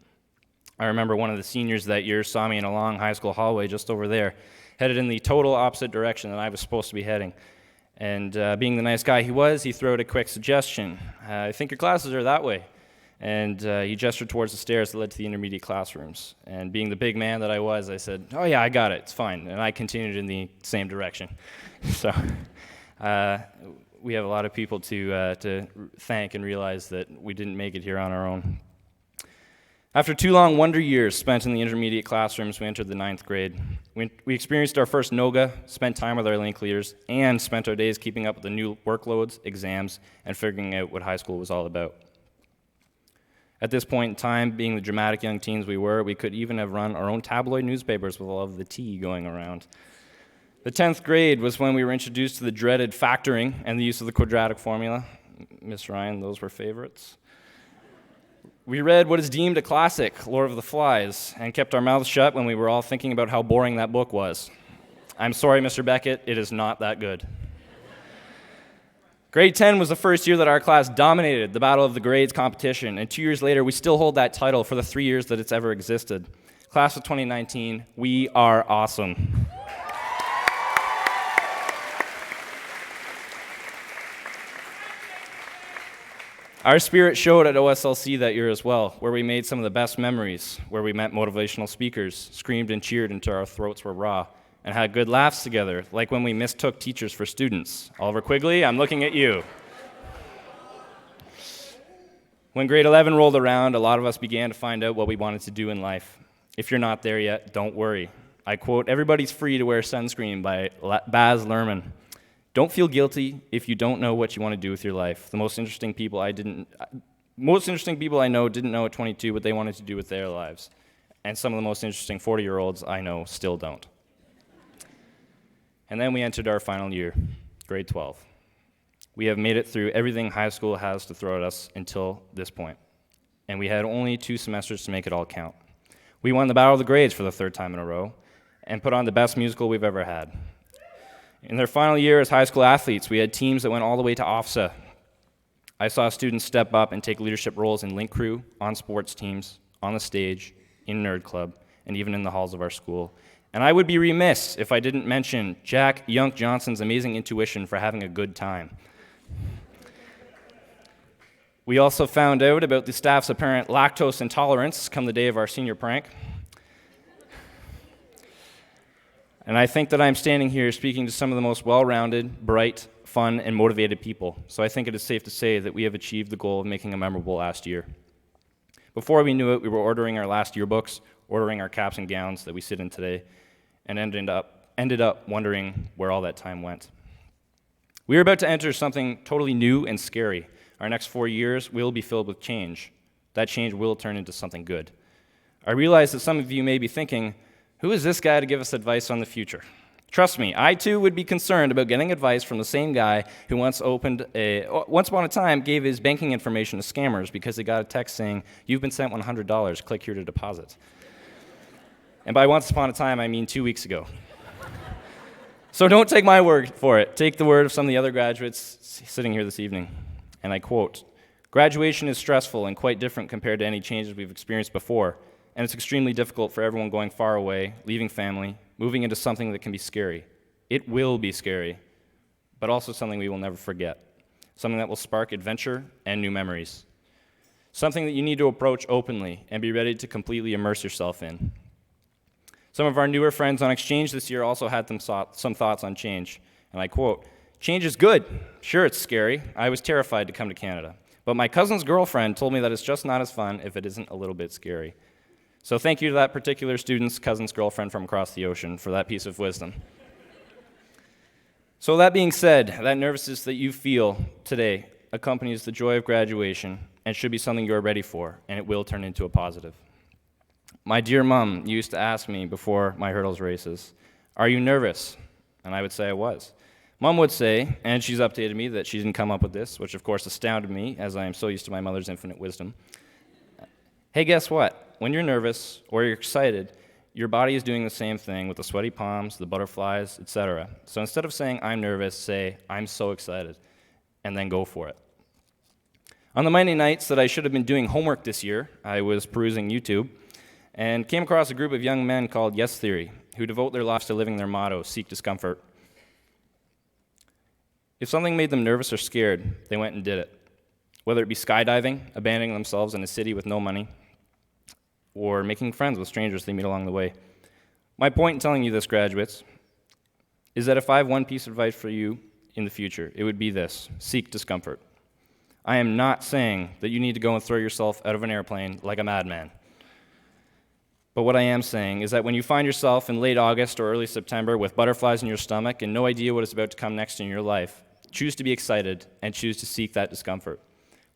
I remember one of the seniors that year saw me in a long high school hallway just over there, headed in the total opposite direction that I was supposed to be heading. And being the nice guy he was, he threw out a quick suggestion. I think your classes are that way. And he gestured towards the stairs that led to the intermediate classrooms. And being the big man that I was, I said, "Oh yeah, I got it, it's fine." And I continued in the same direction. So we have a lot of people to thank and realize that we didn't make it here on our own. After 2 long wonder years spent in the intermediate classrooms, we entered the 9th grade. We experienced our first NOGA, spent time with our link leaders, and spent our days keeping up with the new workloads, exams, and figuring out what high school was all about. At this point in time, being the dramatic young teens we were, we could even have run our own tabloid newspapers with all of the tea going around. The 10th grade was when we were introduced to the dreaded factoring and the use of the quadratic formula. Miss Ryan, those were favorites. We read what is deemed a classic, Lord of the Flies, and kept our mouths shut when we were all thinking about how boring that book was. I'm sorry, Mr. Beckett, it is not that good. Grade 10 was the first year that our class dominated the Battle of the Grades competition, and 2 years later, we still hold that title for the 3 years that it's ever existed. Class of 2019, we are awesome. Our spirit showed at OSLC that year as well, where we made some of the best memories, where we met motivational speakers, screamed and cheered until our throats were raw, and had good laughs together, like when we mistook teachers for students. Oliver Quigley, I'm looking at you. When grade 11 rolled around, a lot of us began to find out what we wanted to do in life. If you're not there yet, don't worry. I quote, "Everybody's free to wear sunscreen" by Baz Luhrmann. Don't feel guilty if you don't know what you want to do with your life. The most interesting people I know didn't know at 22 what they wanted to do with their lives. And some of the most interesting 40-year-olds I know still don't. And then we entered our final year, grade 12. We have made it through everything high school has to throw at us until this point. And we had only 2 semesters to make it all count. We won the Battle of the Grades for the 3rd time in a row and put on the best musical we've ever had. In their final year as high school athletes, we had teams that went all the way to OFSA. I saw students step up and take leadership roles in link crew, on sports teams, on the stage, in nerd club, and even in the halls of our school. And I would be remiss if I didn't mention Jack Yunk Johnson's amazing intuition for having a good time. We also found out about the staff's apparent lactose intolerance come the day of our senior prank. And I think that I'm standing here speaking to some of the most well-rounded, bright, fun, and motivated people. So I think it is safe to say that we have achieved the goal of making a memorable last year. Before we knew it, we were ordering our last yearbooks, ordering our caps and gowns that we sit in today, and ended up wondering where all that time went. We are about to enter something totally new and scary. Our next 4 years will be filled with change. That change will turn into something good. I realize that some of you may be thinking, who is this guy to give us advice on the future? Trust me, I too would be concerned about getting advice from the same guy who once upon a time gave his banking information to scammers because he got a text saying, "You've been sent $100, click here to deposit." And by once upon a time, I mean 2 weeks ago. So don't take my word for it. Take the word of some of the other graduates sitting here this evening. And I quote, "Graduation is stressful and quite different compared to any changes we've experienced before. And it's extremely difficult for everyone going far away, leaving family, moving into something that can be scary. It will be scary, but also something we will never forget. Something that will spark adventure and new memories. Something that you need to approach openly and be ready to completely immerse yourself in." Some of our newer friends on exchange this year also had some thoughts on change. And I quote, "Change is good. Sure, it's scary. I was terrified to come to Canada. But my cousin's girlfriend told me that it's just not as fun if it isn't a little bit scary. So thank you to that particular student's cousin's girlfriend from across the ocean for that piece of wisdom. So that being said, that nervousness that you feel today accompanies the joy of graduation and should be something you're ready for, and it will turn into a positive. My dear mom used to ask me before my hurdles races, "Are you nervous?" And I would say I was. Mom would say, and she's updated me that she didn't come up with this, which of course astounded me as I am so used to my mother's infinite wisdom. Hey, guess what? When you're nervous or you're excited, your body is doing the same thing with the sweaty palms, the butterflies, etc. So instead of saying I'm nervous, say I'm so excited, and then go for it. On the Monday nights that I should have been doing homework this year, I was perusing YouTube and came across a group of young men called Yes Theory, who devote their lives to living their motto, seek discomfort. If something made them nervous or scared, they went and did it. Whether it be skydiving, abandoning themselves in a city with no money, or making friends with strangers they meet along the way. My point in telling you this, graduates, is that if I have one piece of advice for you in the future, it would be this: seek discomfort. I am not saying that you need to go and throw yourself out of an airplane like a madman. But what I am saying is that when you find yourself in late August or early September with butterflies in your stomach and no idea what is about to come next in your life, choose to be excited and choose to seek that discomfort.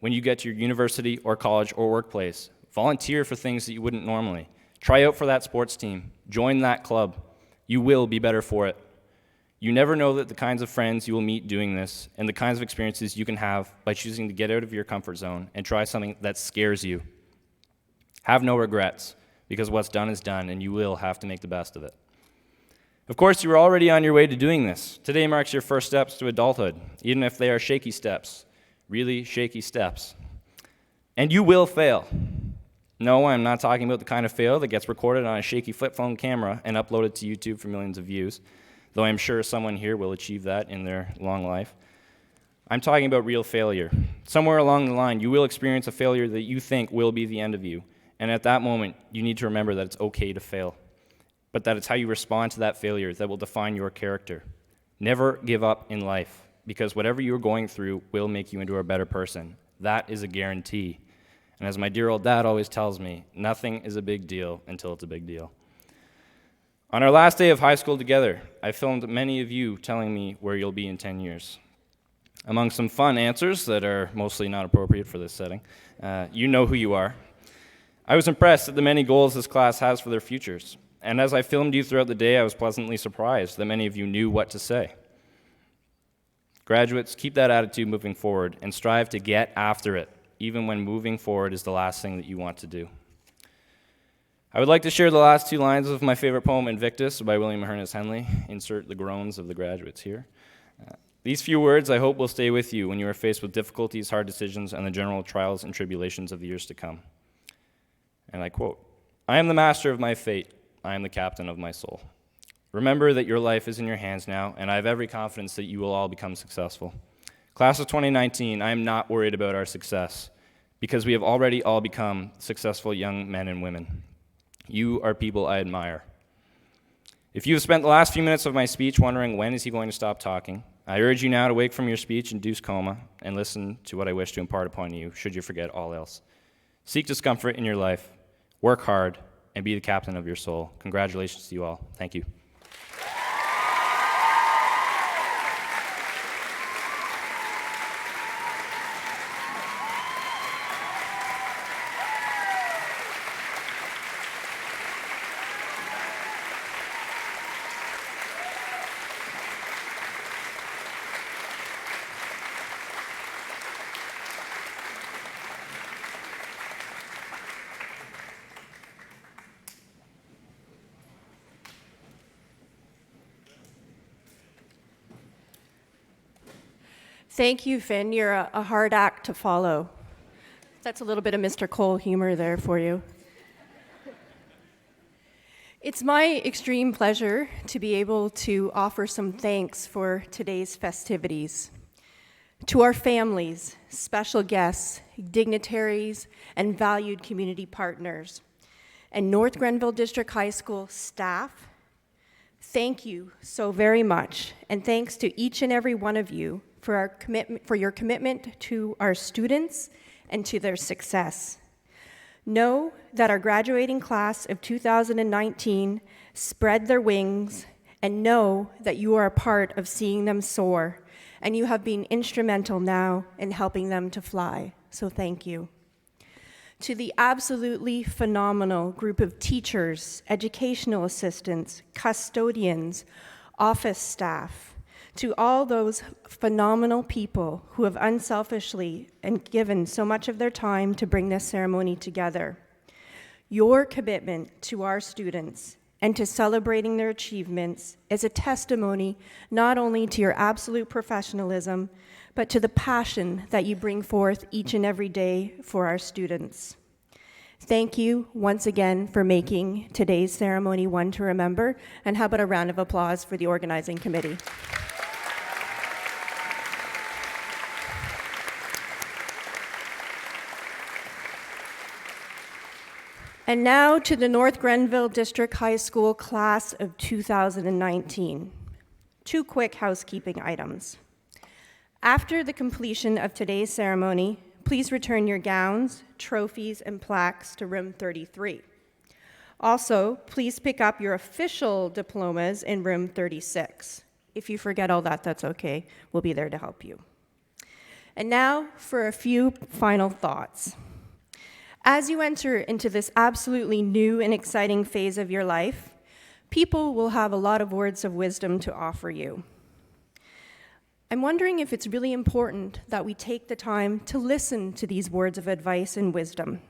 When you get to your university or college or workplace, volunteer for things that you wouldn't normally. Try out for that sports team. Join that club. You will be better for it. You never know that the kinds of friends you will meet doing this and the kinds of experiences you can have by choosing to get out of your comfort zone and try something that scares you. Have no regrets, because what's done is done, and you will have to make the best of it. Of course, you are already on your way to doing this. Today marks your first steps to adulthood, even if they are shaky steps, really shaky steps. And you will fail. No, I'm not talking about the kind of fail that gets recorded on a shaky flip phone camera and uploaded to YouTube for millions of views, though I'm sure someone here will achieve that in their long life. I'm talking about real failure. Somewhere along the line, you will experience a failure that you think will be the end of you, and at that moment, you need to remember that it's okay to fail, but that it's how you respond to that failure that will define your character. Never give up in life, because whatever you're going through will make you into a better person. That is a guarantee. And as my dear old dad always tells me, nothing is a big deal until it's a big deal. On our last day of high school together, I filmed many of you telling me where you'll be in 10 years. Among some fun answers that are mostly not appropriate for this setting, you know who you are. I was impressed at the many goals this class has for their futures. And as I filmed you throughout the day, I was pleasantly surprised that many of you knew what to say. Graduates, keep that attitude moving forward and strive to get after it, even when moving forward is the last thing that you want to do. I would like to share the last two lines of my favorite poem, Invictus, by William Ernest Henley. Insert the groans of the graduates here. These few words, I hope, will stay with you when you are faced with difficulties, hard decisions, and the general trials and tribulations of the years to come. And I quote, "I am the master of my fate. I am the captain of my soul. Remember that your life is in your hands now, and I have every confidence that you will all become successful. Class of 2019, I am not worried about our success, because we have already all become successful young men and women. You are people I admire. If you have spent the last few minutes of my speech wondering when is he going to stop talking, I urge you now to wake from your speech-induced coma and listen to what I wish to impart upon you, should you forget all else. Seek discomfort in your life, work hard, and be the captain of your soul. Congratulations to you all. Thank you." Thank you, Finn. You're a hard act to follow. That's a little bit of Mr. Cole humor there for you. It's my extreme pleasure to be able to offer some thanks for today's festivities. To our families, special guests, dignitaries, and valued community partners, and North Grenville District High School staff, thank you so very much, and thanks to each and every one of you for your commitment to our students and to their success. Know that our graduating class of 2019 spread their wings, and know that you are a part of seeing them soar, and you have been instrumental now in helping them to fly. So thank you. To the absolutely phenomenal group of teachers, educational assistants, custodians, office staff, to all those phenomenal people who have unselfishly and given so much of their time to bring this ceremony together. Your commitment to our students and to celebrating their achievements is a testimony not only to your absolute professionalism, but to the passion that you bring forth each and every day for our students. Thank you once again for making today's ceremony one to remember, and how about a round of applause for the organizing committee? And now to the North Grenville District High School class of 2019. Two quick housekeeping items. After the completion of today's ceremony, please return your gowns, trophies, and plaques to room 33. Also, please pick up your official diplomas in room 36. If you forget all that, that's okay. We'll be there to help you. And now for a few final thoughts. As you enter into this absolutely new and exciting phase of your life, people will have a lot of words of wisdom to offer you. I'm wondering if it's really important that we take the time to listen to these words of advice and wisdom.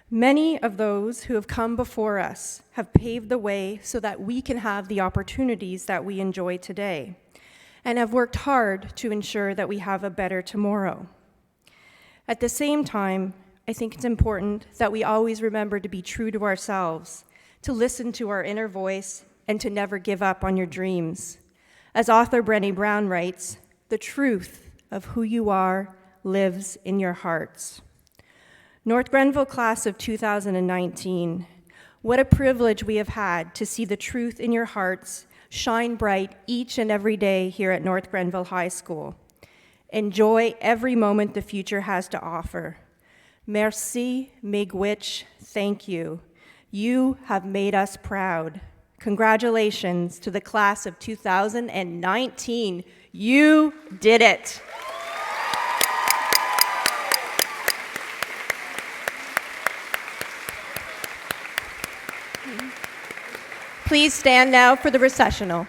Many of those who have come before us have paved the way so that we can have the opportunities that we enjoy today, and have worked hard to ensure that we have a better tomorrow. At the same time, I think it's important that we always remember to be true to ourselves, to listen to our inner voice, and to never give up on your dreams. As author Brené Brown writes, the truth of who you are lives in your hearts. North Grenville class of 2019, what a privilege we have had to see the truth in your hearts shine bright each and every day here at North Grenville High School. Enjoy every moment the future has to offer. Merci, miigwech, thank you. You have made us proud. Congratulations to the class of 2019. You did it. Please stand now for the recessional.